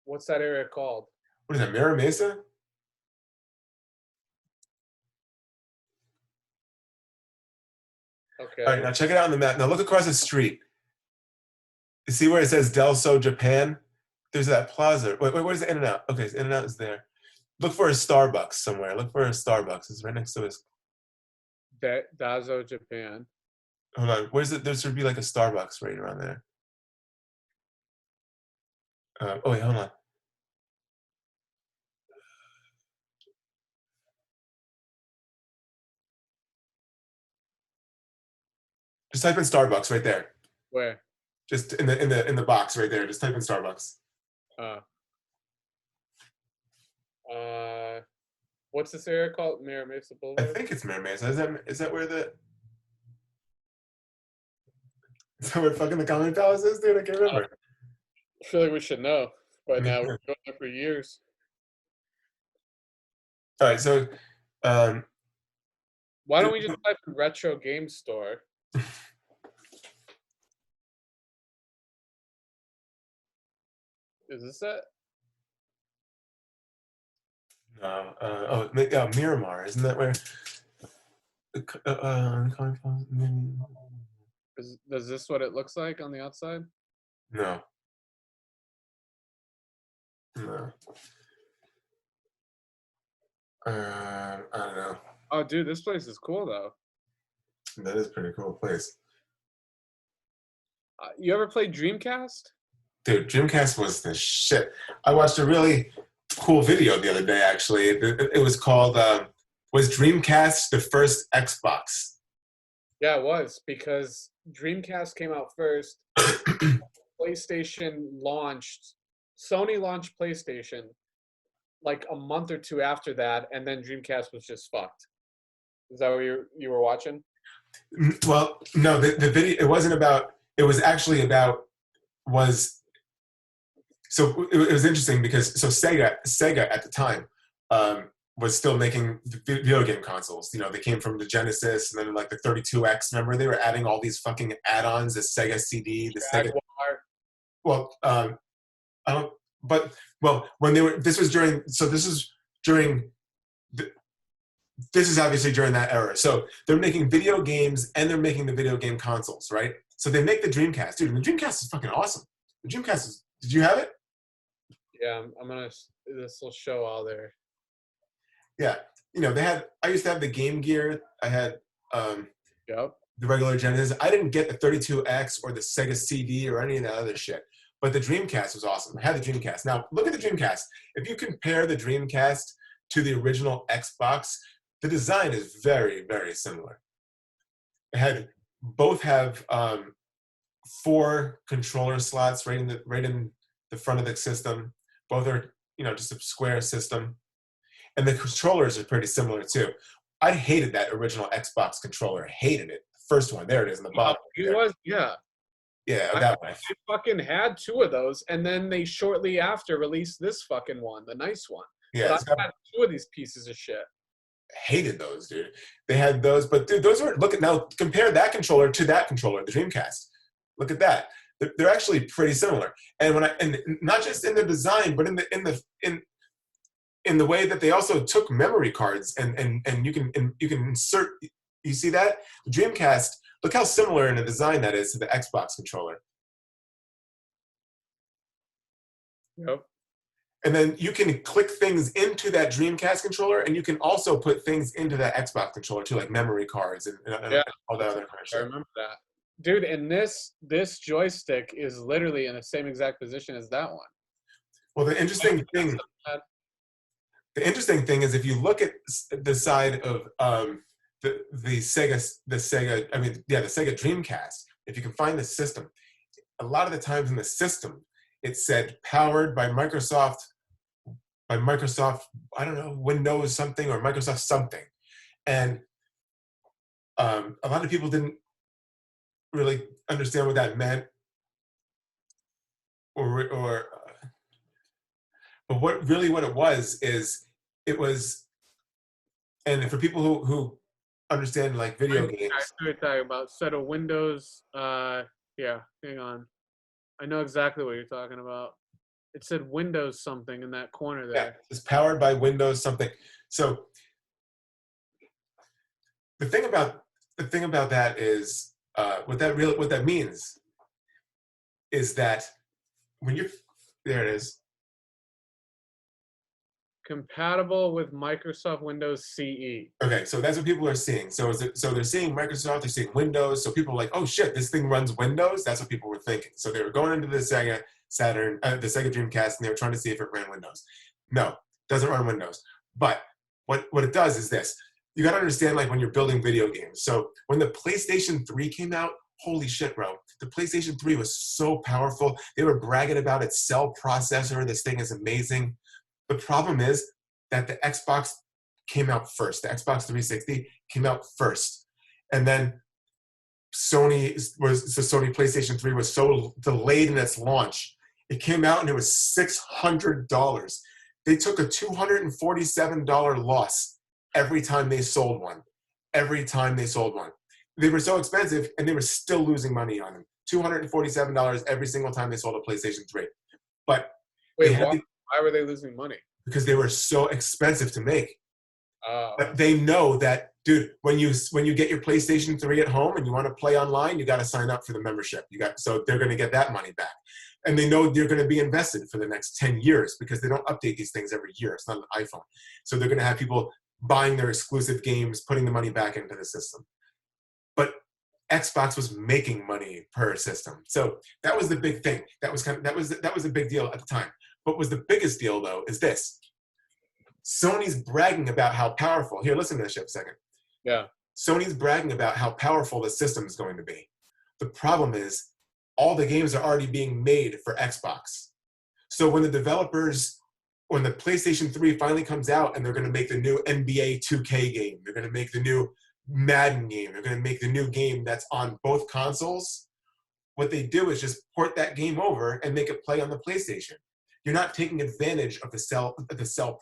What's that area called? What is that, Mira Mesa? Okay. All right, now check it out on the map. Now look across the street. You see where it says Del Sol Japan? There's that plaza. Wait, where's the In-N-Out? Okay, so In-N-Out is there. Look for a Starbucks somewhere. Look for a Starbucks. It's right next to this. Dazo Japan. Hold on. Where's it? There should be like a Starbucks right around there. Oh wait, hold on. Just type in Starbucks right there. Where? Just in the box right there. Just type in Starbucks. What's this area called? Mira Mesa Boulevard? I think it's Mira Mesa. Is that where fucking the Comedy Palace is, dude? I can't remember. I feel like we should know by now. We've been going there for years. All right, so why don't we just type in retro game store? Is this it? No. Miramar. Isn't that where? Is this what it looks like on the outside? No. No. I don't know. Oh, dude, this place is cool though. That is a pretty cool place. You ever played Dreamcast? Dude, Dreamcast was the shit. I watched a really cool video the other day, actually. It was called, was Dreamcast the first Xbox? Yeah, it was, because Dreamcast came out first. PlayStation launched. Sony launched PlayStation like a month or two after that, and then Dreamcast was just fucked. Is that what you were watching? Well, no, the video, it wasn't about, it was actually about, so it was interesting because Sega at the time was still making video game consoles. They came from the Genesis and then like the 32X. Remember, they were adding all these fucking add-ons, the Sega CD, the Sega. Well, I don't. But when they were, this is obviously during that era. So they're making video games and they're making the video game consoles, right? So they make the Dreamcast, dude. And the Dreamcast is fucking awesome. The Dreamcast is. Did you have it? Yeah, I'm gonna. This will show all there. Yeah, they had. I used to have the Game Gear. I had Yep. the regular Genesis. I didn't get the 32X or the Sega CD or any of that other shit. But the Dreamcast was awesome. I had the Dreamcast. Now look at the Dreamcast. If you compare the Dreamcast to the original Xbox, the design is very, very similar. Both have 4 controller slots right in the front of the system. Both are, just a square system. And the controllers are pretty similar too. I hated that original Xbox controller. I hated it. The first one. There it is in the bottom. It was, yeah. Yeah, that one. They fucking had 2 of those, and then they shortly after released this fucking one, the nice one. Yeah, But I had 2 of these pieces of shit. Hated those, dude. They had those, but dude, those were now compare that controller to that controller, the Dreamcast. Look at that. They're actually pretty similar. And and not just in the design, but in the way that they also took memory cards and you can insert. You see that the Dreamcast. Look how similar in the design that is to the Xbox controller. Yep. And then you can click things into that Dreamcast controller, and you can also put things into that Xbox controller too, like memory cards and all that other kind of I shit. remember that. Dude, and this joystick is literally in the same exact position as that one. Well, the interesting thing is if you look at the side of the Sega Dreamcast, if you can find the system, a lot of the times in the system it said powered by Microsoft, I don't know, Windows something or Microsoft something. And a lot of people didn't really understand what that meant, but what it was is it was, and for people who understand like video games. I know what you're talking about. Set of Windows. Yeah, hang on. I know exactly what you're talking about. It said Windows something in that corner there. Yeah, it's powered by Windows something. So the thing about that is what that means is that when you're there, it is compatible with Microsoft Windows CE. Okay, so that's what people are seeing. So they're seeing Microsoft, they're seeing Windows. So people are like, oh shit, this thing runs Windows. That's what people were thinking. So they were going into the Sega Saturn, the Sega Dreamcast, and they were trying to see if it ran Windows. No, it doesn't run Windows. But what it does is this. You got to understand, like when you're building video games. So when the PlayStation 3 came out, holy shit, bro. The PlayStation 3 was so powerful. They were bragging about its cell processor. This thing is amazing. The problem is that the Xbox came out first. The Xbox 360 came out first. And then Sony PlayStation 3 was so delayed in its launch. It came out and it was $600. They took a $247 loss every time they sold one. Every time they sold one. They were so expensive and they were still losing money on them. $247 every single time they sold a PlayStation 3. But wait, why were they losing money? Because they were so expensive to make. But they know that, dude, when you get your PlayStation 3 at home and you want to play online, you got to sign up for the membership. So they're going to get that money back. And they know they're going to be invested for the next 10 years because they don't update these things every year. It's not an iPhone. So they're going to have people buying their exclusive games, putting the money back into the system. But Xbox was making money per system. So that was the big thing. That was a big deal at the time. What was the biggest deal, though, is this. Sony's bragging about how powerful. Here, listen to this shit a second. Yeah. Sony's bragging about how powerful the system is going to be. The problem is all the games are already being made for Xbox. So when the PlayStation 3 finally comes out and they're going to make the new NBA 2K game, they're going to make the new Madden game, they're going to make the new game that's on both consoles, what they do is just port that game over and make it play on the PlayStation. You're not taking advantage of the cell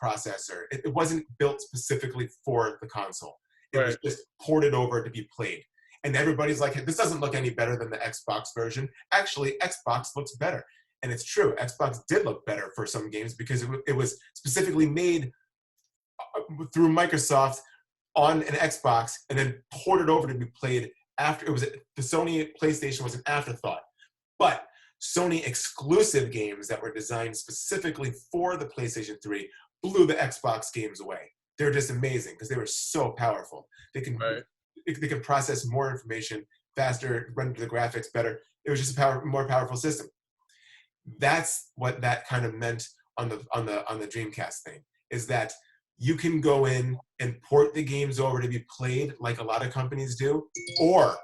processor. It wasn't built specifically for the console. It was just ported over to be played. And everybody's like, this doesn't look any better than the Xbox version. Actually, Xbox looks better. And it's true. Xbox did look better for some games because it was specifically made through Microsoft on an Xbox and then ported over to be played after. The Sony PlayStation was an afterthought. But Sony exclusive games that were designed specifically for the PlayStation 3 blew the Xbox games away. They're just amazing because they were so powerful. They can process more information faster, render the graphics better. It was just a more powerful system. That's what that kind of meant on the Dreamcast thing, is that you can go in and port the games over to be played like a lot of companies do, or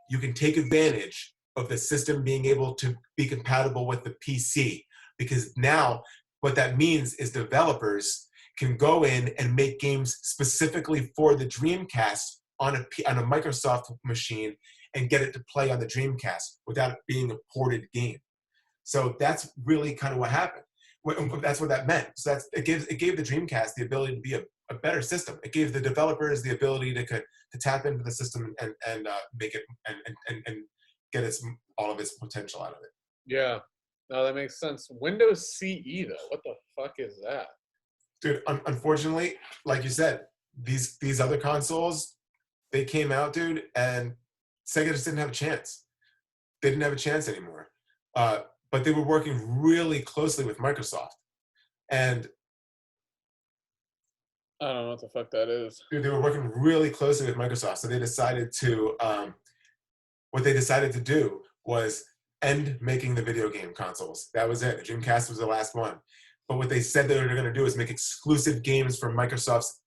you can take advantage of the system being able to be compatible with the PC. Because now what that means is developers can go in and make games specifically for the Dreamcast on a Microsoft machine and get it to play on the Dreamcast without it being a ported game. So that's really kind of what happened. That's what that meant. So it gave the Dreamcast the ability to be a better system. It gave the developers the ability to tap into the system and make it and get all of its potential out of it. Yeah. No, that makes sense. Windows CE though, what the fuck is that? Dude, unfortunately, like you said, these other consoles, they came out, dude, and Sega just didn't have a chance. They didn't have a chance anymore. But they were working really closely with Microsoft. And I don't know what the fuck that is. dude, they were working really closely with Microsoft. So they decided to, what they decided to do was end making the video game consoles. That was it. The Dreamcast was the last one. But what they said they were going to do is make exclusive games for Microsoft's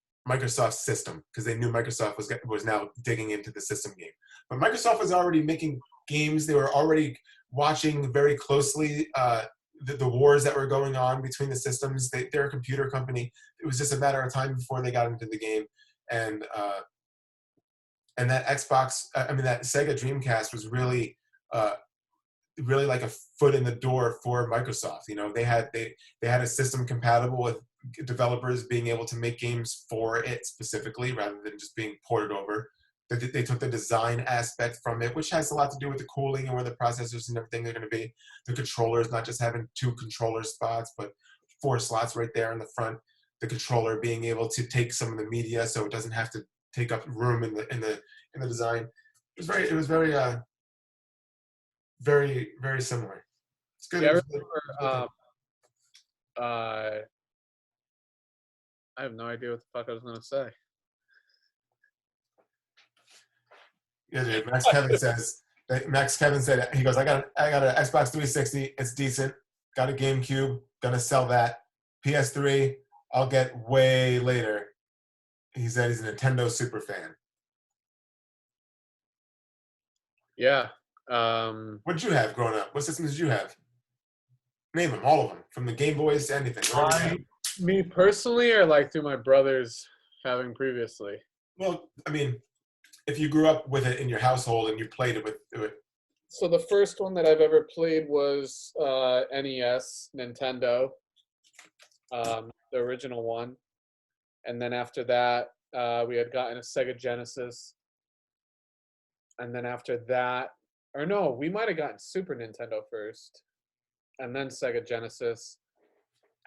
system, because they knew Microsoft was now digging into the system game. But Microsoft was already making games. They were already watching very closely the wars that were going on between the systems. They're a computer company. It was just a matter of time before they got into the game. And that that Sega Dreamcast was really like a foot in the door for Microsoft. You know, they had a system compatible with developers being able to make games for it specifically, rather than just being ported over. They took the design aspect from it, which has a lot to do with the cooling and where the processors and everything are going to be. The controllers, not just having 2 controller spots, but 4 slots right there in the front. The controller being able to take some of the media, so it doesn't have to take up room in the design. It was very very, very similar. It's good. Yeah, I remember, I have no idea what the fuck I was gonna say. Yeah, dude. Max Kevin said, he goes, I got an Xbox 360. It's decent. Got a GameCube. Gonna sell that. PS3, I'll get way later. He said he's a Nintendo super fan. Yeah. What did you have growing up? What systems did you have? Name them, all of them, from the Game Boys to anything. Me personally, or like through my brothers having previously? Well, I mean, if you grew up with it in your household and you played it with it. So the first one that I've ever played was NES, Nintendo, the original one. And then after that, we had gotten a Sega Genesis. And then after that, or no, we might have gotten Super Nintendo first, and then Sega Genesis.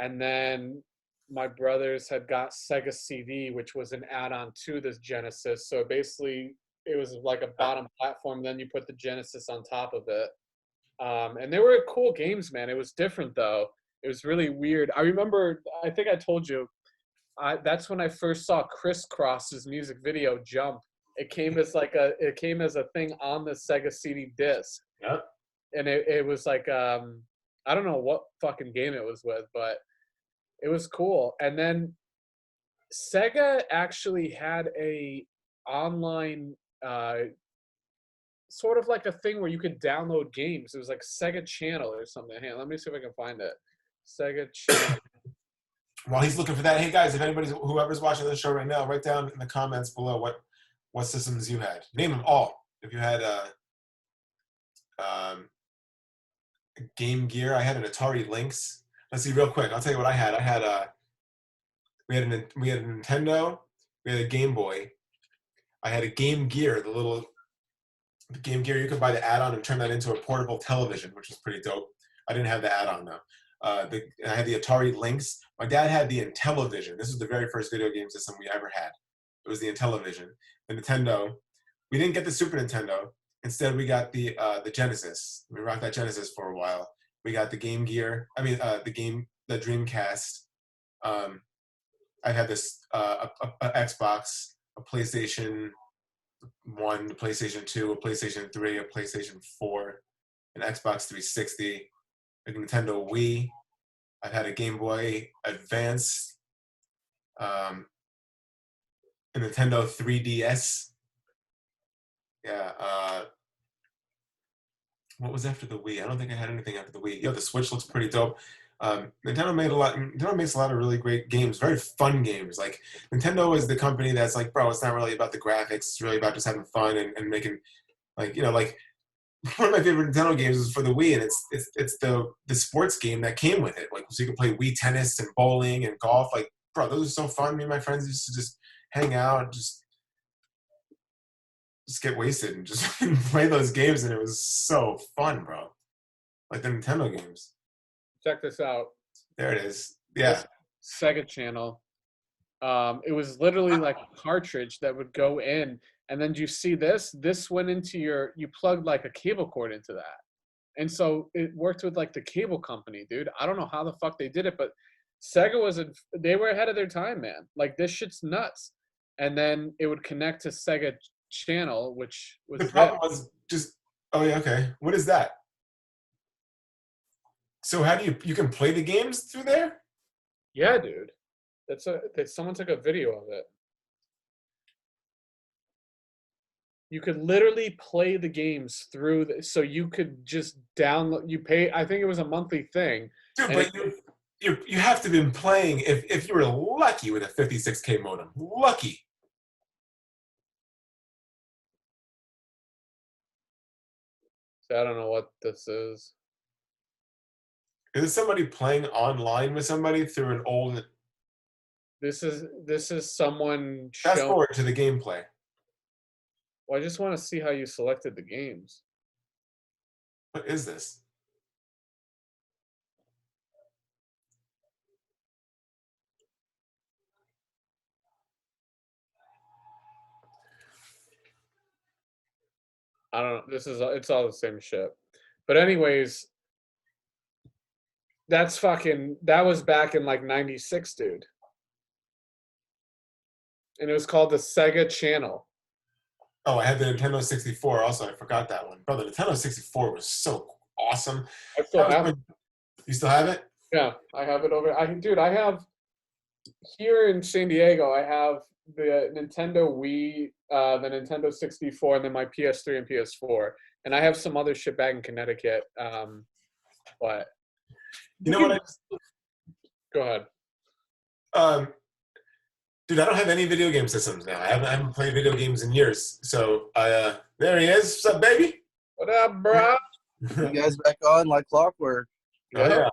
And then my brothers had got Sega CD, which was an add-on to this Genesis. So basically, it was like a bottom platform. Then you put the Genesis on top of it. And they were cool games, man. It was different, though. It was really weird. I remember, I think I told you, that's when I first saw Criss Cross's music video, Jump. It came as a thing on the Sega CD disc. Yep. And it was like, I don't know what fucking game it was with, but it was cool. And then Sega actually had a online sort of like a thing where you could download games. It was like Sega Channel or something. Hey, let me see if I can find it. Sega Channel. While he's looking for that, hey guys, if whoever's watching this show right now, write down in the comments below what systems you had. Name them all. If you had Game Gear, I had an Atari Lynx. Let's see real quick. I'll tell you what I had. We had a Nintendo. We had a Game Boy. I had a Game Gear, the Game Gear. You could buy the add-on and turn that into a portable television, which was pretty dope. I didn't have the add-on though. I had the Atari Lynx. My dad had the Intellivision. This was the very first video game system we ever had. It was the Intellivision. The Nintendo. We didn't get the Super Nintendo. Instead, we got the Genesis. We rocked that Genesis for a while. We got the Game Gear. The Dreamcast. I had this a Xbox, a PlayStation 1, a PlayStation 2, a PlayStation 3, a PlayStation 4, an Xbox 360, a Nintendo Wii. I've had a Game Boy Advance, a Nintendo 3DS. Yeah, What was after the Wii? I don't think I had anything after the Wii. Yeah, the Switch looks pretty dope. Nintendo makes a lot of really great games, very fun games. Like Nintendo is the company that's like, bro, it's not really about the graphics. It's really about just having fun and making, like, you know, like one of my favorite Nintendo games is for the Wii, and it's the sports game that came with it. Like, so you can play Wii tennis and bowling and golf. Like, bro, those are so fun. Me and my friends used to just hang out and just get wasted and just play those games, and it was so fun, bro. Like the Nintendo games. Check this out. There it is. Yeah. Sega Channel. It was literally like a cartridge that would go in, and then do you see this? This went into you plugged like a cable cord into that. And so it worked with like the cable company, dude. I don't know how the fuck they did it, but Sega they were ahead of their time, man. Like this shit's nuts. And then it would connect to Sega Channel, which was the problem was just, oh yeah, okay. What is that? So how do you can play the games through there? Yeah, dude. Someone took a video of it. You could literally play the games through so you could just download. You pay. I think it was a monthly thing. Dude, but you have to have been playing if you were lucky with a 56K modem. Lucky. I don't know what this is. Is it somebody playing online with somebody through an old? This is someone. Fast forward to the gameplay. Well, I just want to see how you selected the games. What is this? I don't know. It's all the same shit. But anyways, that was back in like 96, dude. And it was called the Sega Channel. Oh, I had the Nintendo 64 also. I forgot that one. Bro, the Nintendo 64 was so awesome. I still have it. You still have it? Yeah, I have it over. I have here in San Diego, I have the Nintendo Wii, the Nintendo 64, and then my PS3 and PS4. And I have some other shit back in Connecticut. But you know what? Go ahead. Dude, I don't have any video game systems now. I haven't played video games in years. So there he is. What's up, baby? What up, bro? You guys back on like clockwork. Yeah.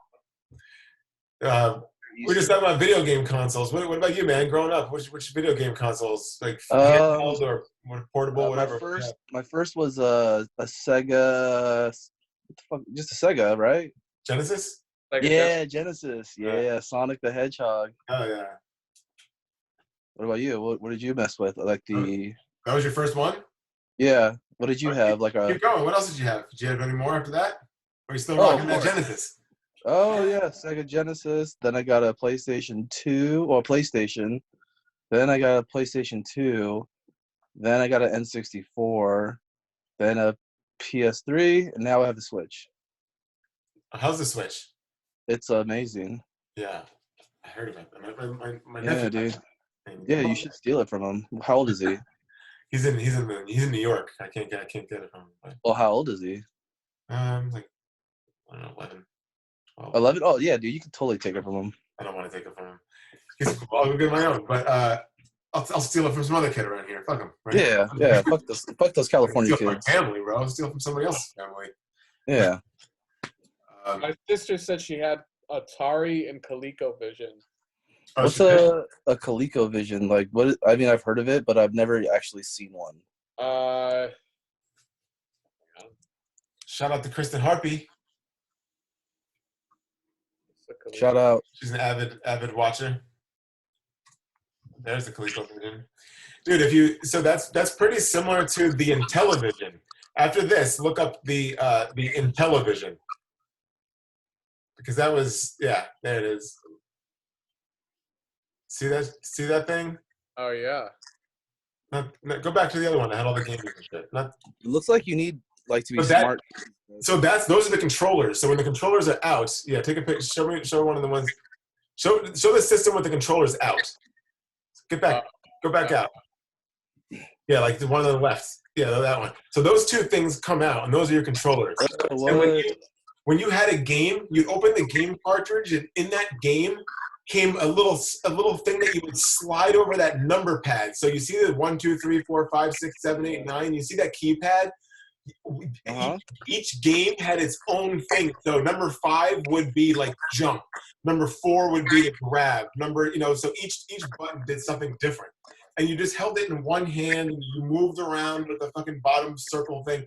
We're just talking about video game consoles. What about you, man? Growing up, which video game consoles, like handheld or portable, whatever? My first was a Sega. What the fuck? Just a Sega, right? Genesis. Genesis. Yeah, Sonic the Hedgehog. Oh yeah. What about you? What did you mess with? Like the. That was your first one. Yeah. What did you have? Like a. Keep going. What else did you have? Did you have any more after that? Or are you still rocking that Genesis? Oh yeah, Sega Genesis. Then I got a PlayStation 2 or PlayStation. Then I got a PlayStation 2. Then I got an N64. Then a PS3, and now I have the Switch. How's the Switch? It's amazing. Yeah, I heard about that. My Yeah, nephew. dude. Yeah, you should steal it from him. How old is he? He's in New York. I can't get it from him. But, Well, how old is he? like I don't know, 11. 12. 11? Oh yeah, dude, you can totally take it from him. I don't want to take it from him. He's cool. I'll go get my own, but I'll steal it from some other kid around here. Fuck him. Right? Yeah. Fuck those California steal kids. From my family, bro. I'll steal from somebody else's family. Yeah. My sister said she had Atari and ColecoVision. What's a ColecoVision? Like what? I mean, I've heard of it, but I've never actually seen one. Shout out to Kristen Harpy. Shout out. She's an avid watcher. There's the ColecoVision. Dude, that's pretty similar to the Intellivision. After this, look up the Intellivision. Because that was, yeah, there it is. See that thing? Oh yeah. Go back to the other one. I had all the games and shit. It looks like you need to be smart. So those are the controllers. So when the controllers are out, yeah, take a picture. Show one of the ones. Show the system with the controllers out. Get back. Go back out. Yeah, like the one on the left. Yeah, that one. So those two things come out, and those are your controllers. Oh, And what? when you had a game, you'd open the game cartridge, and in that game came a little thing that you would slide over that number pad. So you see the 1, 2, 3, 4, 5, 6, 7, 8, 9. You see that keypad? Uh-huh. Each game had its own thing. So number 5 would be like jump. Number 4 would be to grab. So each button did something different. And you just held it in one hand and you moved around with the fucking bottom circle thing.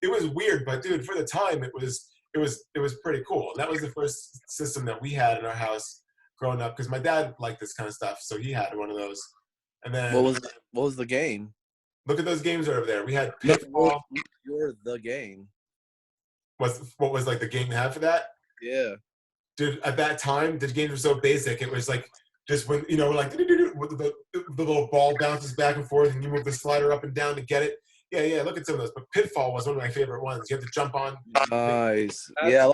It was weird, but dude, for the time it was pretty cool. And that was the first system that we had in our house growing up because my dad liked this kind of stuff, so he had one of those. And then What was the game? look at those games over there. We had Pitfall. You're the game. What was like the game you had for that? Yeah. Dude, at that time, the games were so basic. It was like just when like the little ball bounces back and forth, and you move the slider up and down to get it. Yeah. Look at some of those. But Pitfall was one of my favorite ones. You have to jump on. Nice. Yeah.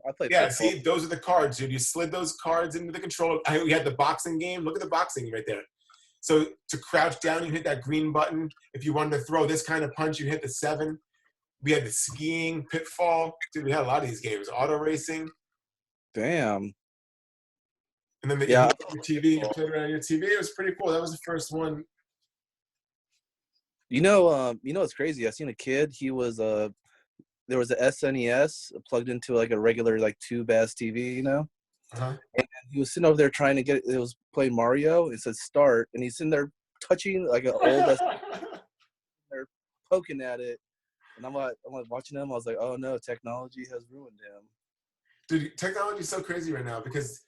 I played. Yeah. Pitfall. See, those are the cards, dude. You slid those cards into the controller. We had the boxing game. Look at the boxing right there. So to crouch down, you hit that green button. If you wanted to throw this kind of punch, you hit the 7. We had the skiing, Pitfall. Dude, we had a lot of these games. Auto racing. Damn. And then Yeah. your TV, you played around your TV. It was pretty cool. That was the first one. You know what's crazy? I seen a kid. He was there was a SNES plugged into like a regular like tube-ass TV, Uh-huh. And he was sitting over there trying to get it. It was playing Mario. It said start, and he's sitting there touching like an old. They're poking at it, and I'm like watching him. I was like, oh no, technology has ruined him. Dude, technology is so crazy right now because,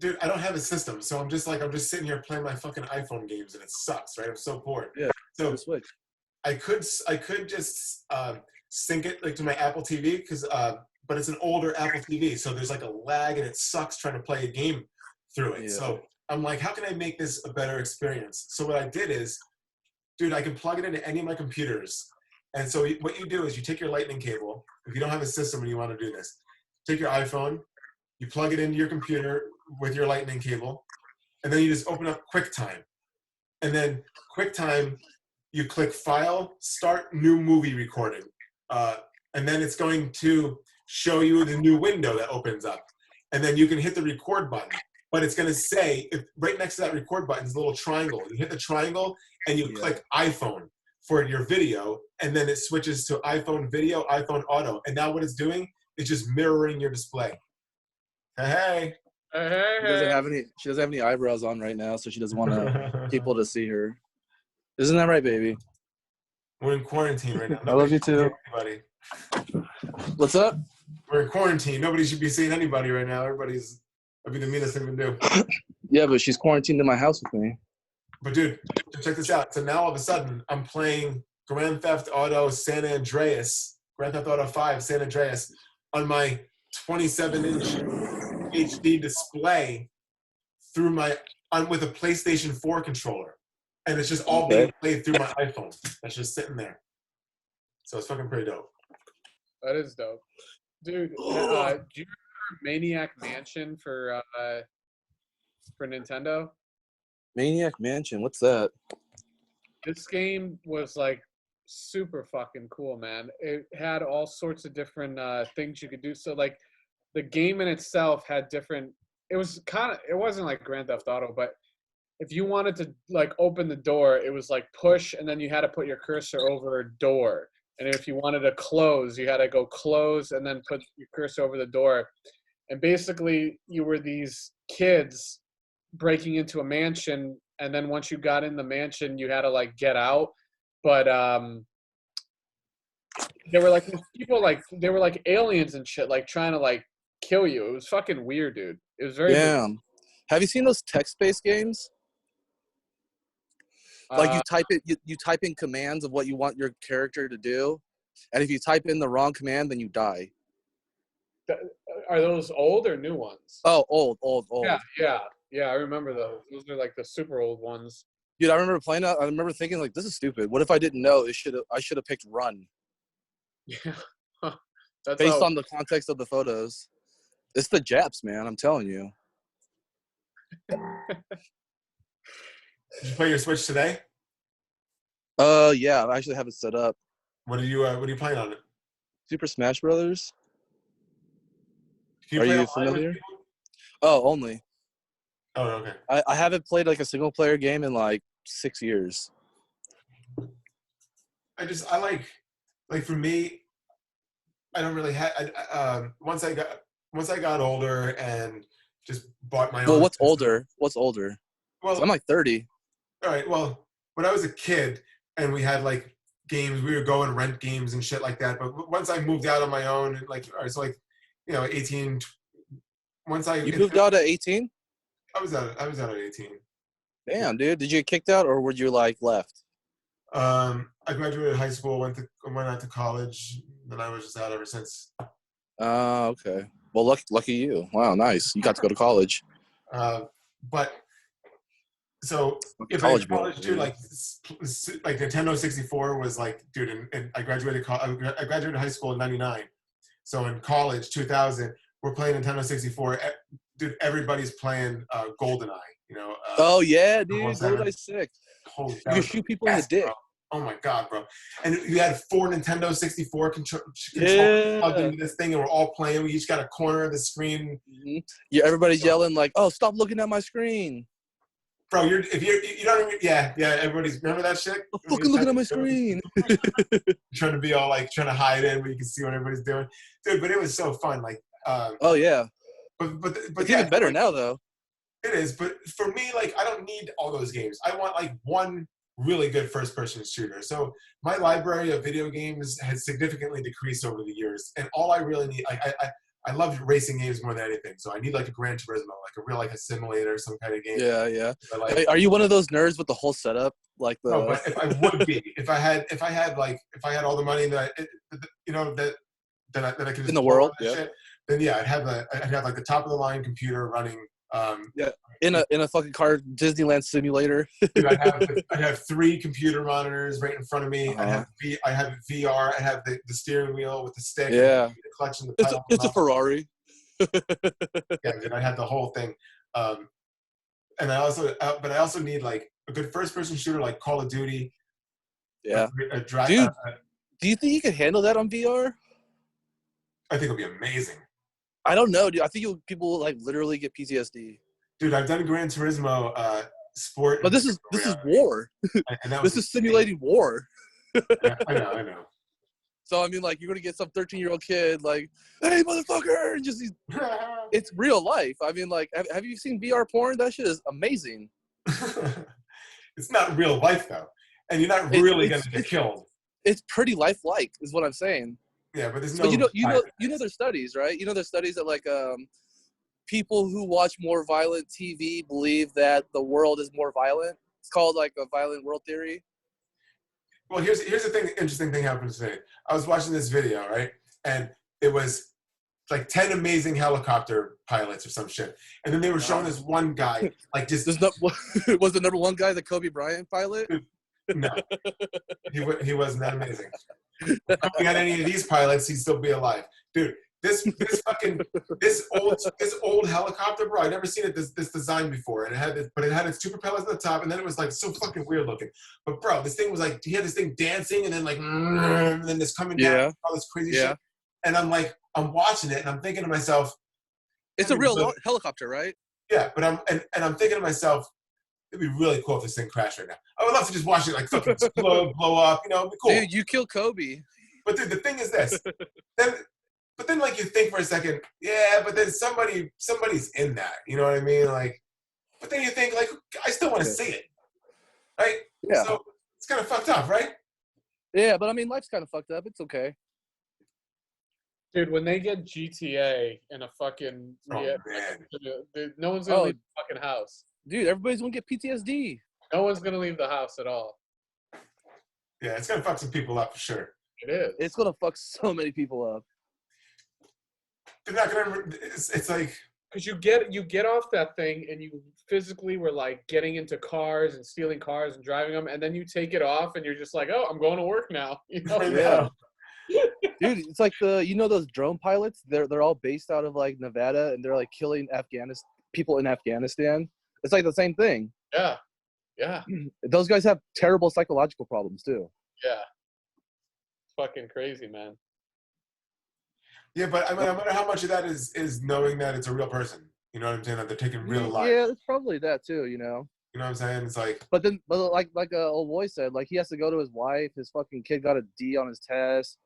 dude, I don't have a system, so I'm just sitting here playing my fucking iPhone games, and it sucks, right? I'm so bored. Yeah. So Switch. I could just sync it like to my Apple TV but it's an older Apple TV, so there's like a lag and it sucks trying to play a game through it. Yeah. So I'm like, how can I make this a better experience? So what I did is, dude, I can plug it into any of my computers. And so what you do is you take your lightning cable. If you don't have a system and you want to do this, take your iPhone, you plug it into your computer with your lightning cable, and then you just open up QuickTime. And then QuickTime, you click File, Start New Movie Recording. And then it's going to show you the new window that opens up. And then you can hit the record button. But it's going to say, right next to that record button is a little triangle. You hit the triangle and you click iPhone for your video. And then it switches to iPhone Video, iPhone Auto. And now what it's doing is just mirroring your display. Hey. She doesn't have any eyebrows on right now, so she doesn't want people to see her. Isn't that right, baby? We're in quarantine right now. I love you too. Anybody. What's up? We're in quarantine. Nobody should be seeing anybody right now. That'd be the meanest thing to do. Yeah, but she's quarantined in my house with me. But dude, check this out. So now all of a sudden, I'm playing Grand Theft Auto San Andreas, Grand Theft Auto 5 San Andreas on my 27-inch HD display with a PlayStation 4 controller. And it's just all being played through my iPhone. That's just sitting there. So it's fucking pretty dope. That is dope. Dude, do you remember Maniac Mansion for Nintendo? Maniac Mansion, what's that? This game was like super fucking cool, man. It had all sorts of different things you could do. So like the game in itself had different. It wasn't like Grand Theft Auto, but if you wanted to like open the door, it was like push, and then you had to put your cursor over a door. And if you wanted to close, you had to go close and then put your cursor over the door. And basically, you were these kids breaking into a mansion, and then once you got in the mansion, you had to like get out. But they were like these people, like they were like aliens and shit, like trying to like kill you. It was fucking weird, dude. It was very Damn. Have you seen those text-based games? Like you type in commands of what you want your character to do, and if you type in the wrong command, then you die. Are those old or new ones? Oh, old. Yeah. I remember those. Those are like the super old ones. Dude, I remember playing that. I remember thinking like, this is stupid. What if I didn't know? I should have picked Run. Yeah. Based on the context of the photos. It's the Japs, man. I'm telling you. Did you play your Switch today? Yeah, I actually have it set up. What are you playing on it? Super Smash Brothers. Can Are play you online with familiar? people? Oh, only. Oh, okay. I haven't played like a single player game in like 6 years. I like for me, I don't really have. Once I got older and just bought my Well, own what's system. older? What's older? 'Cause Well, I'm like 30. all right. Well, when I was a kid and we had like games, we would go and rent games and shit like that. But once I moved out on my own, and like, all right, so like, 18. Once You moved out at 18? I was out at 18. Damn, dude. Did you get kicked out or were you like left? I graduated high school, went out to college, and I was just out ever since. Oh, okay. Well, lucky you. Wow, nice. You got to go to college. But so if I College boy. college, dude, like Nintendo 64 was like, dude, and I graduated high school in '99. So in college, 2000, we're playing Nintendo 64. Dude, everybody's playing GoldenEye. Oh yeah, dude. 007. GoldenEye's sick. Holy, You can shoot people in the dick. bro. Oh my god, bro! And you had 4 Nintendo 64 controllers Yeah. plugged into this thing, and we're all playing. We each got a corner of the screen. Mhm. Yeah, everybody's yelling like, "Oh, stop looking at my screen! Bro, you don't even, yeah, everybody's, remember that shit? Stop fucking looking at my screen!" Trying to be all like, trying to hide in, but you can see what everybody's doing. Dude, but it was so fun. Like, Oh yeah, but it's yeah, even better like, now though. It is, but for me, like, I don't need all those games. I want like one really good first-person shooter. So my library of video games has significantly decreased over the years, and all I really need, I love racing games more than anything. So I need like a Gran Turismo, like a simulator, some kind of game. Yeah. But, like, Hey, are you one of those nerds with the whole setup? Like the no, but if I would be, if I had all the money that I could just in the blow world, on this yeah. shit, then yeah, I'd have like the top of the line computer running. In a fucking car Disneyland simulator. Dude, I'd have 3 computer monitors right in front of me. Uh-huh. I have VR. I have the steering wheel with the stick, Yeah. and the clutch and the It's pedal. a Ferrari. Yeah, dude, I had the whole thing. And I also need like a good first-person shooter like Call of Duty. Yeah. Dude, Do you think you could handle that on VR? I think it'll be amazing. I don't know, dude. I think people will like literally get PTSD. Dude, I've done Gran Turismo sport. But this is war. And that This is simulating war. Yeah, I know. So I mean, like, you're gonna get some 13-year-old kid like, "Hey, motherfucker!" and just it's real life. I mean, like, have you seen VR porn? That shit is amazing. It's not real life though, and you're not really gonna get killed. It's pretty lifelike, is what I'm saying. Yeah, but there's no. But you know, there's studies, right? You know, there's studies that like people who watch more violent TV believe that the world is more violent. It's called like a violent world theory. Well, here's the thing. Interesting thing happened today. I was watching this video, right, and it was like 10 amazing helicopter pilots or some shit, and then they were showing this one guy, like just. Was the number one guy the Kobe Bryant pilot? No, he wasn't that amazing. If we had any of these pilots, he'd still be alive, dude. This old helicopter, bro. I'd never seen it this design before, and it had its 2 propellers at the top, and then it was like so fucking weird looking. But bro, this thing was like, he had this thing dancing, and then like, and then this coming down, all this crazy shit. And I'm watching it, and I'm thinking to myself, it's a real helicopter, right? Yeah, but I'm thinking to myself, it'd be really cool if this thing crashed right now. I would love to just watch it like fucking explode, blow up, it'd be cool. Dude, you killed Kobe. But dude, the thing is this. Then like you think for a second, yeah, but then somebody's in that, you know what I mean? Like, but then you think like, I still want to see it, right? Yeah. So it's kind of fucked up, right? Yeah, but I mean, life's kind of fucked up. It's okay. Dude, when they get GTA in a fucking Man. no one's gonna leave the fucking house. Dude, everybody's gonna get PTSD. No one's gonna leave the house at all. Yeah, it's gonna fuck some people up for sure. It is. It's gonna fuck so many people up. They're not gonna. It's like because you get off that thing and you physically were like getting into cars and stealing cars and driving them, and then you take it off and you're just like, oh, I'm going to work now. Yeah. Dude, it's like those drone pilots. They're all based out of like Nevada, and they're like killing people in Afghanistan. It's like the same thing. Yeah. Yeah. Those guys have terrible psychological problems too. Yeah. It's fucking crazy, man. Yeah, but I mean, I wonder how much of that is knowing that it's a real person. You know what I'm saying? That they're taking real life. Yeah, it's probably that too. You know what I'm saying? It's like. But then, like old boy said, like he has to go to his wife. His fucking kid got a D on his test.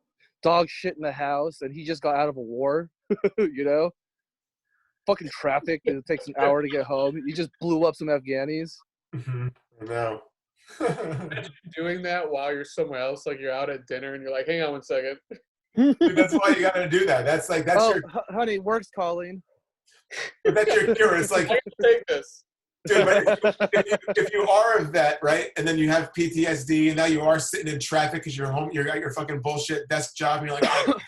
Dog shit in the house, and he just got out of a war. You know, fucking traffic. It takes an hour to get home. He just blew up some Afghanis. I know. Doing that while you're somewhere else, like you're out at dinner and you're like, hang on 1 second. Dude, that's why you gotta do that. That's your. Honey, work's calling. But that's your cure. It's like, I can take this. dude, but if you are a vet, right, and then you have PTSD, and now you are sitting in traffic because you're home, you're at your fucking bullshit desk job, and you're like, oh, fuck.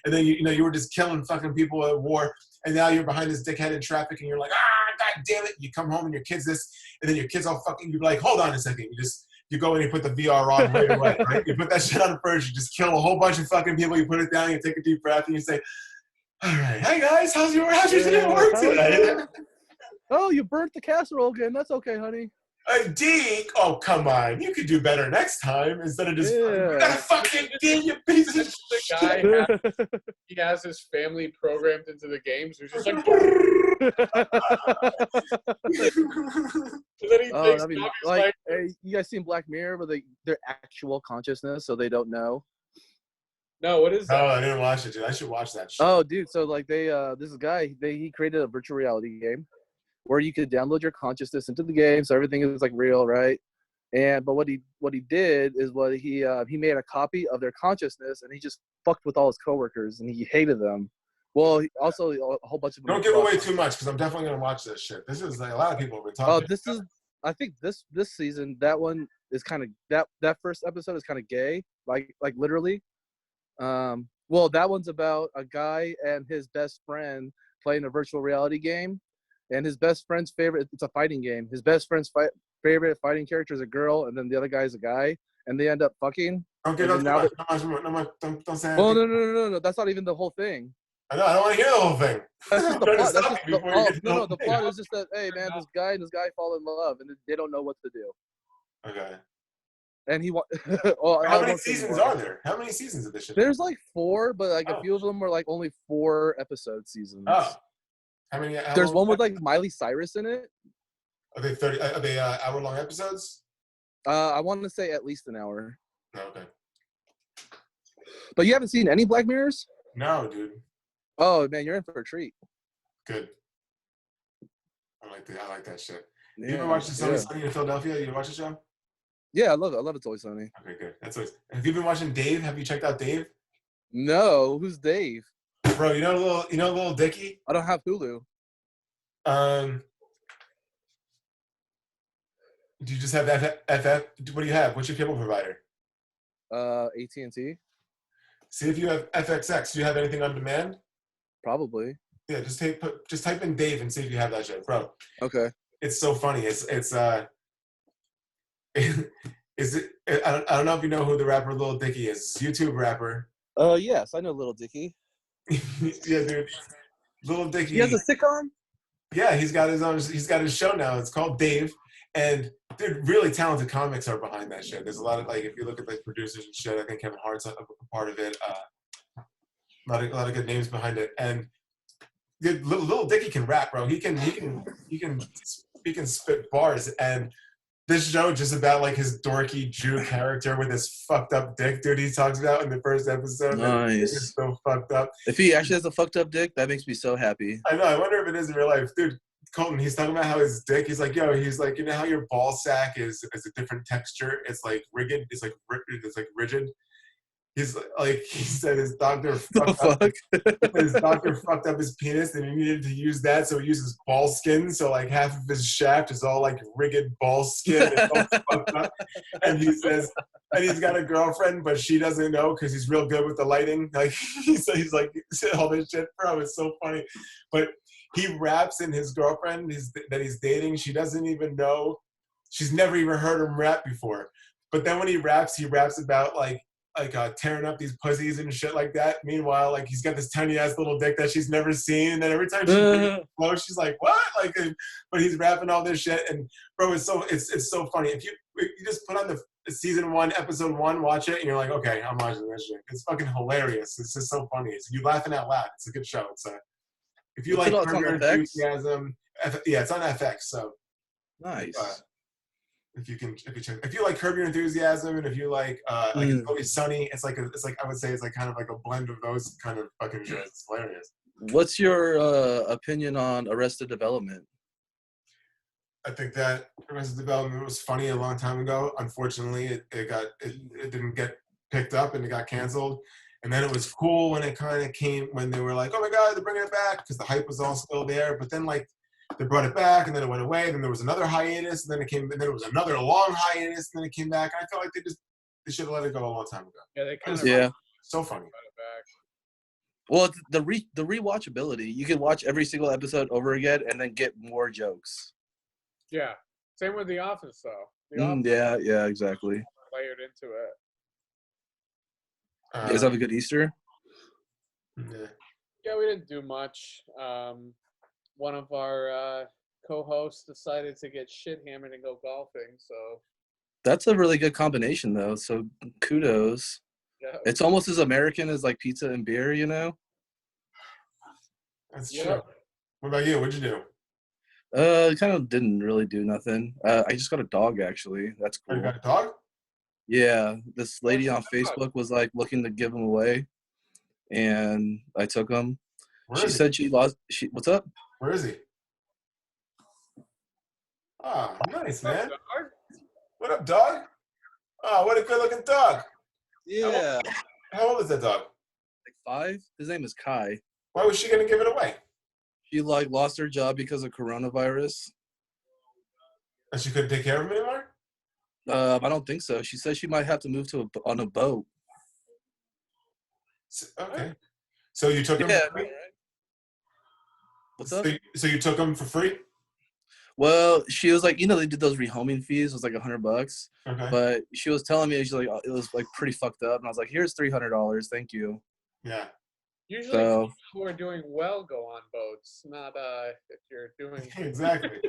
And then you were just killing fucking people at war, and now you're behind this dickhead in traffic, and you're like, god damn it. You come home and your kid's this, and then your kid's all fucking. You're like, hold on a second. You go and you put the VR on right away, right? You put that shit on first. You just kill a whole bunch of fucking people. You put it down. You take a deep breath, and you say, all right, hey guys, how's your day at work today? Oh, you burnt the casserole again. That's okay, honey. Deke, oh come on, you could do better next time instead of just that fucking Deke, you piece of The shit. guy he has his family programmed into the games. He's just like, so then he thinks, I mean, he's like, hey, you guys seen Black Mirror, where their actual consciousness, so they don't know. no, what is that? Oh, I didn't watch it, dude. I should watch that shit. Oh, dude. So like this guy, he created a virtual reality game where you could download your consciousness into the game, so everything is like real, right? But what he did is he made a copy of their consciousness, and he just fucked with all his coworkers, and he hated them. Well, also a whole bunch of them. Don't give away too much because I'm definitely gonna watch this shit. This is like a lot of people have been talking. Oh, this is. I think this season, that one is kind of that first episode is kind of gay, like literally. Well, that one's about a guy and his best friend playing a virtual reality game, and his best friend's favorite. It's a fighting game. His best friend's favorite fighting character is a girl, and then the other guy is a guy, and they end up fucking. Don't say anything. Oh no! That's not even the whole thing. I know. I don't want to hear the whole thing. That's just the I'm trying to plot. stop you before you get to the whole The thing. plot is just that, hey man, this guy and this guy fall in love, and they don't know what to do. Okay. And he well, How many seasons are there? How many seasons of this shit? There's like 4, but like a few of them are like only 4 episode seasons. Oh. How many? There's one with like Miley Cyrus in it. Are they 30? Are they hour-long episodes? I want to say at least an hour. No, okay. But you haven't seen any Black Mirrors? No, dude. Oh man, you're in for a treat. Good. I like that shit. Yeah, You ever watched Sunny in Philadelphia? You watch the show? Yeah, I love it. I love It's Always Sunny. Okay, good. That's always. Have you been watching Dave? Have you checked out Dave? No, who's Dave? Bro, you know little Dicky? I don't have Hulu. Do you just have FF? What do you have? What's your cable provider? AT&T, See if you have FXX. Do you have anything on demand? probably. Yeah, just type in Dave and see if you have that shit, bro. Okay. It's so funny. It's is it? I don't know if you know who the rapper Lil Dicky is. YouTube rapper. Yes, I know Little Dicky. Yeah, dude. Lil Dicky. He has a sitcom? Yeah, he's got his show now. It's called Dave. And dude, really talented comics are behind that shit. There's a lot of if you look at the producers and shit, I think Kevin Hart's a part of it. A lot of good names behind it. And dude, Lil Dicky can rap, bro. He can spit bars. And this show just about his dorky Jew character with his fucked up dick, dude. He talks about in the first episode. Nice. It's so fucked up. If he actually has a fucked up dick, that makes me so happy. I know. I wonder if it is in real life, dude. Colton, he's talking about how his dick. He's like, you know how your ball sack is a different texture. It's rigid. It's rigid. He's like, he said his doctor fucked up. His doctor fucked up his penis, and he needed to use that, so he uses ball skin. So half of his shaft is all rigid ball skin. It's all fucked up. And he says, and he's got a girlfriend, but she doesn't know because he's real good with the lighting. He's like all this shit, bro. It's so funny, but. He raps in his girlfriend that he's dating. She doesn't even know. She's never even heard him rap before. But then when he raps about tearing up these pussies and shit like that. Meanwhile, like he's got this tiny ass little dick that she's never seen. And then every time she brings it close, she's like, "What?" But he's rapping all this shit. And bro, it's so funny. If you just put on the season 1, episode 1, watch it, and you're like, okay, I'm watching this shit. It's fucking hilarious. It's just so funny. You laughing out loud. It's a good show. If you like Curb Your Enthusiasm, yeah, it's on FX. So Nice. if you like Curb Your Enthusiasm, and if you like It's Always Sunny, it's like I would say it's like kind of like a blend of those kind of fucking shows. It's hilarious. What's your opinion on Arrested Development? I think that Arrested Development was funny a long time ago. Unfortunately, it didn't get picked up and it got canceled. And then it was cool when it kind of came, when they were like, "Oh my God, they're bringing it back," because the hype was all still there. But then like they brought it back, and then it went away. Then there was another hiatus, and then it was another long hiatus, and then it came back. And I felt like they should have let it go a long time ago. Yeah, they kind of Yeah. So funny. brought it back. Well, the rewatchability. You can watch every single episode over again and then get more jokes. Yeah. Same with The Office, though. The Office Yeah, exactly. layered into it. You guys have a good Easter? Yeah. Yeah, we didn't do much. One of our co-hosts decided to get shit hammered and go golfing, so That's a really good combination, though. So kudos. yeah. It's almost as American as like pizza and beer, you know? That's Yeah. true. What about you? What'd you do? Kind of didn't really do nothing. I just got a dog, actually. That's Oh, you cool. got a dog? Yeah, this lady on What's the dog? Facebook was like looking to give him away, and I took him. Where She is he? said she lost. What's up? Where is he? Oh, nice, man. Dog? What up, dog? Oh, what a good-looking dog. Yeah, How old is that dog? like 5. His name is Kai. Why was she gonna give it away? She like lost her job because of coronavirus. And she couldn't take care of him anymore? I don't think so. She said she might have to move on a boat. Okay. So you took him Yeah. for free? What's up? So you took him for free? Well, she was like, they did those rehoming fees. It was like $100. Okay. But she was telling me, she's like, it was like pretty fucked up. And I was like, here's $300. Thank you. Yeah. Usually So people who are doing well go on boats, not if you're doing Exactly.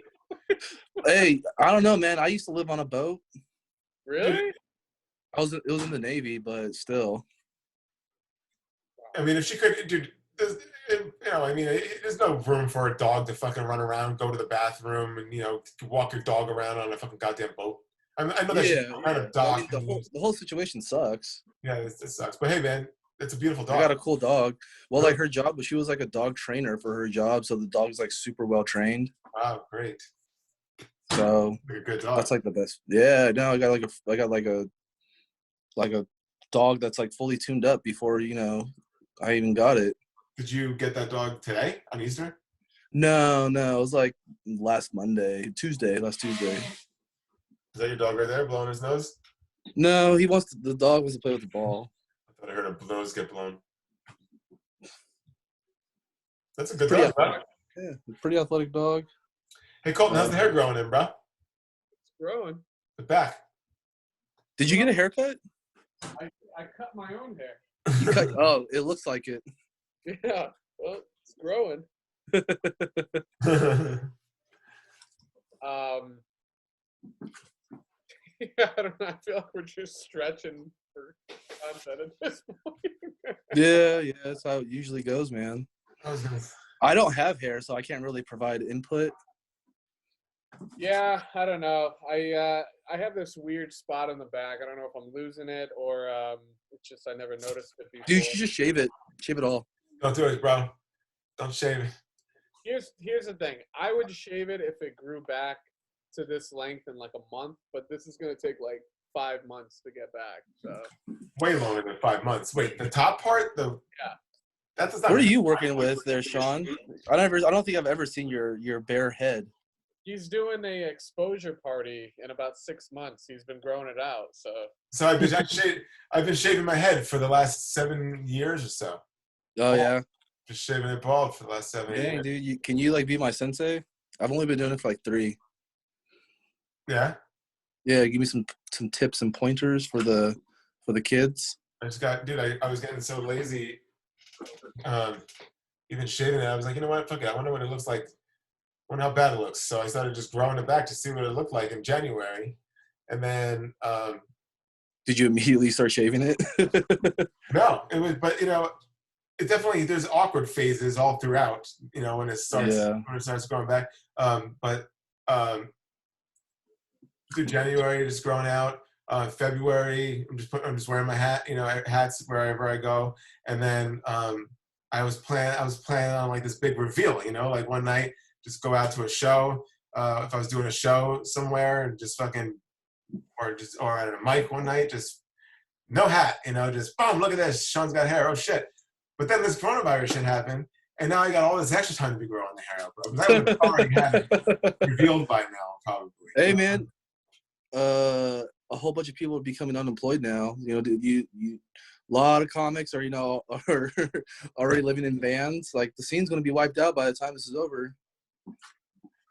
hey, I don't know, man. I used to live on a boat. really. It was in the Navy, but still. I mean, if she could, dude, there's no room for a dog to fucking run around, go to the bathroom, and walk your dog around on a fucking goddamn boat. I know that's kind of dog. I mean, the whole situation sucks. Yeah, it sucks. But hey, man, it's a beautiful dog. I got a cool dog. Well, Really? like her job, she was like a dog trainer for her job, so the dog's like super well trained. Wow, great. So Like a good dog. that's like the best. Yeah, no, I got like a dog that's like fully tuned up before I even got it. Did you get that dog today on Easter? No, it was like last Tuesday. Is that your dog right there blowing his nose? No, the dog wants to play with the ball. I thought I heard a nose get blown. That's a good Pretty dog, bro. Yeah, pretty athletic dog. Hey, Colton, how's the hair growing in, bro? It's growing. The back. Did you get a haircut? I cut my own hair. You cut, oh, it looks like it. Yeah. Well, it's growing. Yeah, I don't know. I feel like we're just stretching for content at this point. Yeah, that's how it usually goes, man. I was gonna. I don't have hair, so I can't really provide input. Yeah, I don't know. I have this weird spot on the back. I don't know if I'm losing it or it's just I never noticed it before. Dude, you should just shave it. Shave it all. Don't do it, bro. Don't shave it. Here's the thing. I would shave it if it grew back to this length in like a month, but this is gonna take like 5 months to get back. So Way longer than 5 months. Wait, the top part, Yeah. That's not. What are you working with there, Sean? I don't think I've ever seen your bare head. he's doing a exposure party in about 6 months. He's been growing it out. So I've been shaving my head for the last 7 years or so. Oh yeah. Just shaving it bald for the last 7 Dang, years. dude, can you like be my sensei? I've only been doing it for like 3. Yeah. Yeah, give me some tips and pointers for the kids. I just got, dude. I was getting so lazy. Even shaving it, I was like, you know what? Fuck it. I wonder what it looks like. I wonder how bad it looks. So I started just growing it back to see what it looked like in January, and then Did you immediately start shaving it? no, it was. But you know, it definitely there's awkward phases all throughout. You know, when it starts going back. But through January, just growing out. February, I'm just wearing my hat. You know, hats wherever I go, and then I was planning on like this big reveal. You know, like one night, just go out to a show. If I was doing a show somewhere, and just fucking, or at a mic one night, just no hat. You know, just boom, look at this. Sean's got hair. Oh shit! But then this coronavirus shit happened, and now I got all this extra time to be growing the hair out, bro. Because I would have already had it revealed by now, probably. Hey, man. A whole bunch of people are becoming unemployed now. You know, you a lot of comics are, you know, are already living in vans. Like the scene's gonna be wiped out by the time this is over.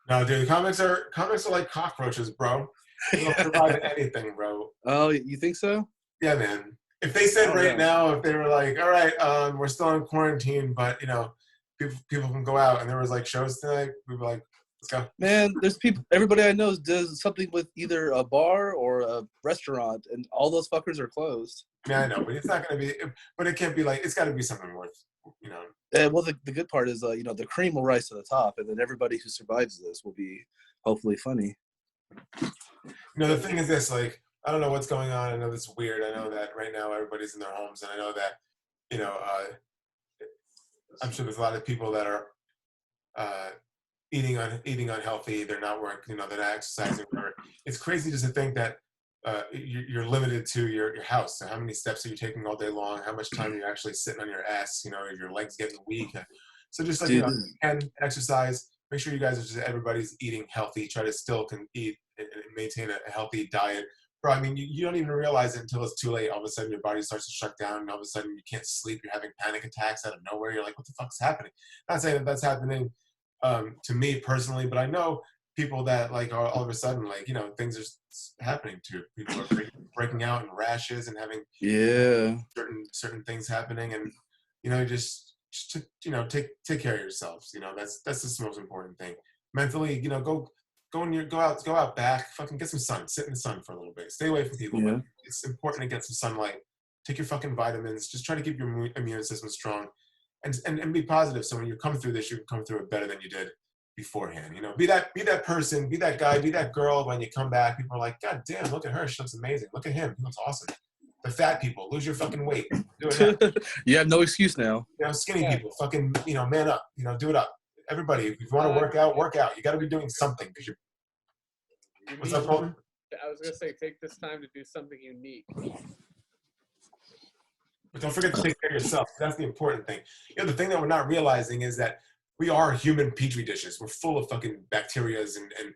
No, dude, comics are like cockroaches, bro. They don't survive anything, bro. Oh, you think so? Yeah, man. If they said now, if they were like, all right, we're still in quarantine, but you know, people can go out, and there was like shows tonight, we'd be like, let's go. Man, there's people. Everybody I know does something with either a bar or a restaurant, and all those fuckers are closed. Yeah, I know, but it's not gonna be. But it can't be like. It's got to be something worth, you know. Well, the good part is, you know, the cream will rise to the top, and then everybody who survives this will be hopefully funny. You know, the thing is this, like, I don't know what's going on. I know this is weird. I know that right now everybody's in their homes, and I know that, you know, I'm sure there's a lot of people that are eating unhealthy. They're not working. You know, they're not exercising. It's crazy just to think that you're limited to your house. So how many steps are you taking all day long? How much time are you actually sitting on your ass? You know, if your legs getting weak. So just like, you know, you can exercise. Make sure you guys are just everybody's eating healthy. Try to still can eat and maintain a healthy diet. Bro, I mean, you don't even realize it until it's too late. All of a sudden, your body starts to shut down, and all of a sudden, you can't sleep. You're having panic attacks out of nowhere. You're like, what the fuck's happening? Not saying that that's happening to me personally, but I know people that like are all of a sudden, like, you know, things are happening to people are breaking out in rashes and having certain things happening, and you know, just to, you know, take care of yourselves. You know, that's just the most important thing. Mentally, you know, go out back, fucking get some sun, sit in the sun for a little bit, stay away from people. But it's important to get some sunlight. Take your fucking vitamins. Just try to keep your immune system strong, and be positive. So when you come through this, you can come through it better than you did beforehand. You know, be that person, be that guy, be that girl. When you come back, people are like, God damn, look at her, she looks amazing. Look at him, he looks awesome. The fat people, lose your fucking weight. Do it. You have no excuse now. You know, skinny people, fucking, you know, man up. You know, do it up. Everybody, if you want to work out. You got to be doing something because you're. What's up, Colton? I was gonna say, take this time to do something unique. But don't forget to take care of yourself. That's the important thing. You know, the thing that we're not realizing is that we are human petri dishes. We're full of fucking bacterias and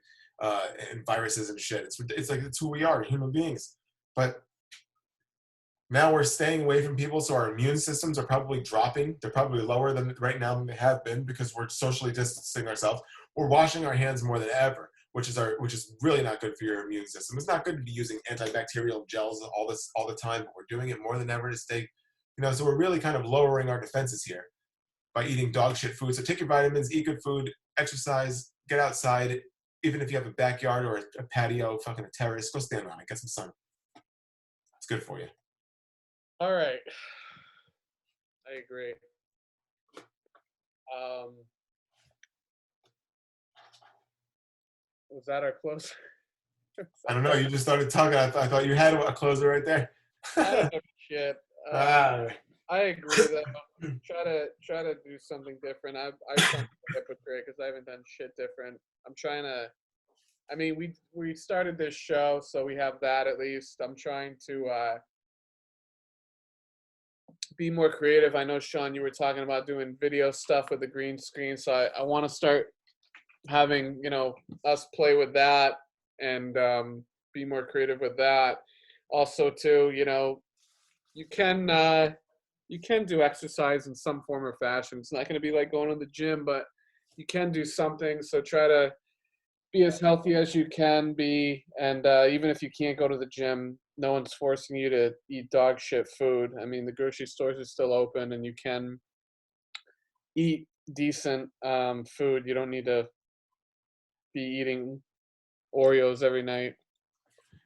viruses and shit. It's like it's who we are, human beings. But now we're staying away from people, so our immune systems are probably dropping. They're probably lower than right now than they have been because we're socially distancing ourselves. We're washing our hands more than ever, which is really not good for your immune system. It's not good to be using antibacterial gels all the time, but we're doing it more than ever to stay, you know, so we're really kind of lowering our defenses here by eating dog shit food. So take your vitamins, eat good food, exercise, get outside. Even if you have a backyard or a patio, fucking a terrace, go stand on it, get some sun. It's good for you. All right. I agree. Was that our closer? I don't know. You just started talking. I thought you had a closer right there. I don't know shit. I agree though. Try to do something different. I sound like a hypocrite because I haven't done shit different. I'm trying to. I mean, we started this show, so we have that at least. I'm trying to be more creative. I know, Sean, you were talking about doing video stuff with the green screen, so I want to start having, you know, us play with that and be more creative with that. Also, too, you know, you can do exercise in some form or fashion. It's not going to be like going to the gym, but you can do something. So try to be as healthy as you can be, and even if you can't go to the gym, no one's forcing you to eat dog shit food. I mean, the grocery stores are still open, and you can eat decent food. You don't need to be eating Oreos every night.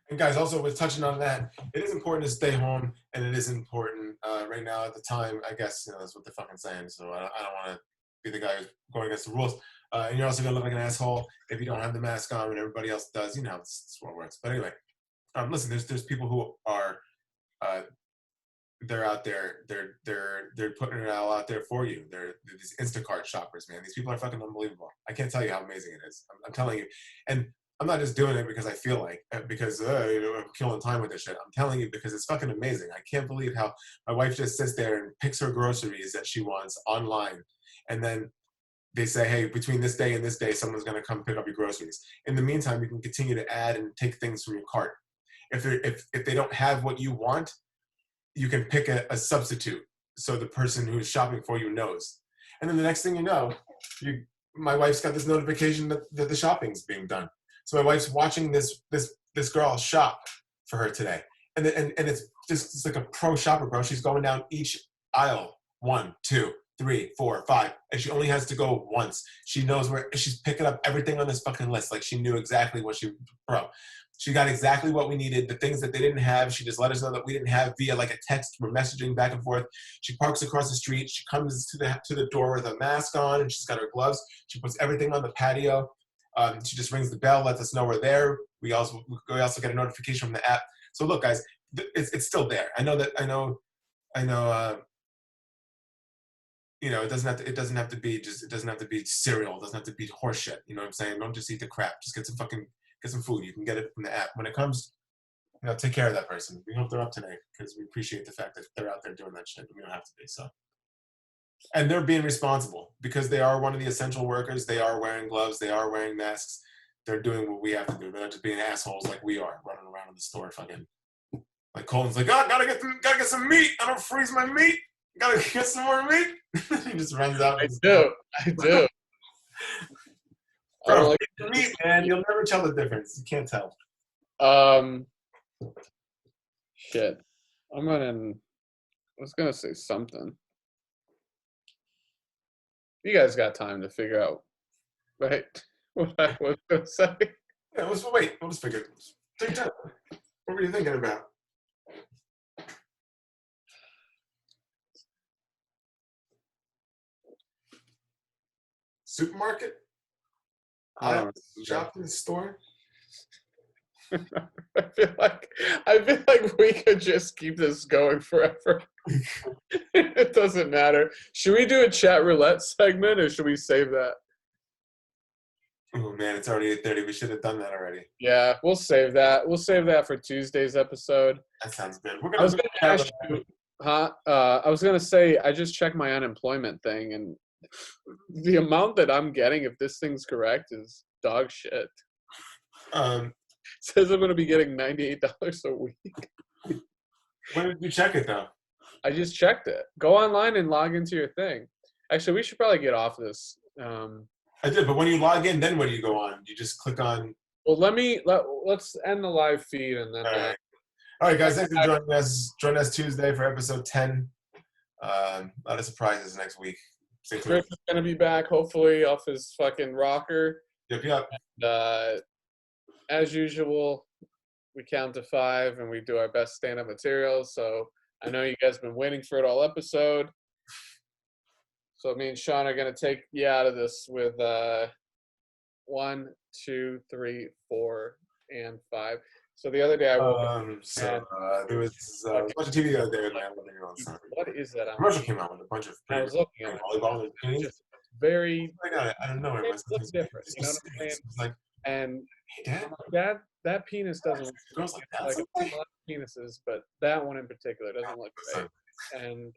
And guys, also with touching on that, it is important to stay home, and it is important right now at the time. I guess that's what they're fucking saying. So I don't want to be the guy who's going against the rules. And you're also gonna look like an asshole if you don't have the mask on when everybody else does. You know, it's what works. But anyway, listen, there's people who are they're out there, they're putting it all out there for you. They're these Instacart shoppers, man. These people are fucking unbelievable. I can't tell you how amazing it is. I'm telling you, and I'm not just doing it because I feel like, because I'm killing time with this shit. I'm telling you because it's fucking amazing. I can't believe how my wife just sits there and picks her groceries that she wants online, and then they say, hey, between this day and this day, someone's gonna come pick up your groceries. In the meantime, you can continue to add and take things from your cart. If they don't have what you want, you can pick a substitute so the person who's shopping for you knows. And then the next thing you know, my wife's got this notification that the shopping's being done. So my wife's watching this girl shop for her today. And it's like a pro shopper, bro. She's going down each aisle, 1, 2, 3, 4, 5, and she only has to go once. She knows where she's picking up everything on this fucking list. Like she knew exactly what she got exactly what we needed. The things that they didn't have, she just let us know that we didn't have via like a text. We're messaging back and forth. She parks across the street. She comes to the door with a mask on, and she's got her gloves. She puts everything on the patio. She just rings the bell, lets us know we're there. We also get a notification from the app. So look, guys, it's still there. I know. It doesn't have to be cereal. It doesn't have to be horse shit. You know what I'm saying? Don't just eat the crap. Just get some food. You can get it from the app. When it comes, take care of that person. We hope they're up today because we appreciate the fact that they're out there doing that shit. But we don't have to be so. And they're being responsible because they are one of the essential workers. They are wearing gloves. They are wearing masks. They're doing what we have to do. They're not just being assholes like we are, running around in the store fucking. Like Colin's like, oh, gotta get some meat. I don't freeze my meat. Gotta get some more meat. He just runs out. I do. Bro, like meat, man. You'll never tell the difference. You can't tell. Shit. I was gonna say something. You guys got time to figure out, right? What I was gonna say. Yeah, we'll just figure it. Take your time. What were you thinking about? Supermarket? Shop in the store? I feel like we could just keep this going forever. It doesn't matter. Should we do a chat roulette segment or should we save that? Oh man, it's already 8:30. We should have done that already. Yeah, we'll save that. We'll save that for Tuesday's episode. That sounds good. I was gonna ask you, I was gonna say I just checked my unemployment thing and the amount that I'm getting, if this thing's correct, is dog shit. It says I'm gonna be getting $98 a week. When did you check it though? I just checked it. Go online and log into your thing. Actually, we should probably get off this. I did, but when you log in, then what do you go on? You just click on. Well, let's end the live feed and then. All right, guys. Thanks for joining us. Join us Tuesday for episode 10. A lot of surprises next week. Chris is gonna be back, hopefully, off his fucking rocker. Yep. And, as usual, we count to 5 and we do our best stand-up material. So I know you guys have been waiting for it all episode. So me and Sean are gonna take you out of this with 1, 2, 3, 4, and 5. So the other day I there was a bunch of TV the other day with my 11-year-old son. What is that? Commercial came out with a bunch of. I was looking at volleyball and just very. I got it. I don't know. It looks different. You know what I'm saying? Like, and hey, Dad? that penis doesn't Girls like that. like a lot of penises, but that one in particular doesn't look great. And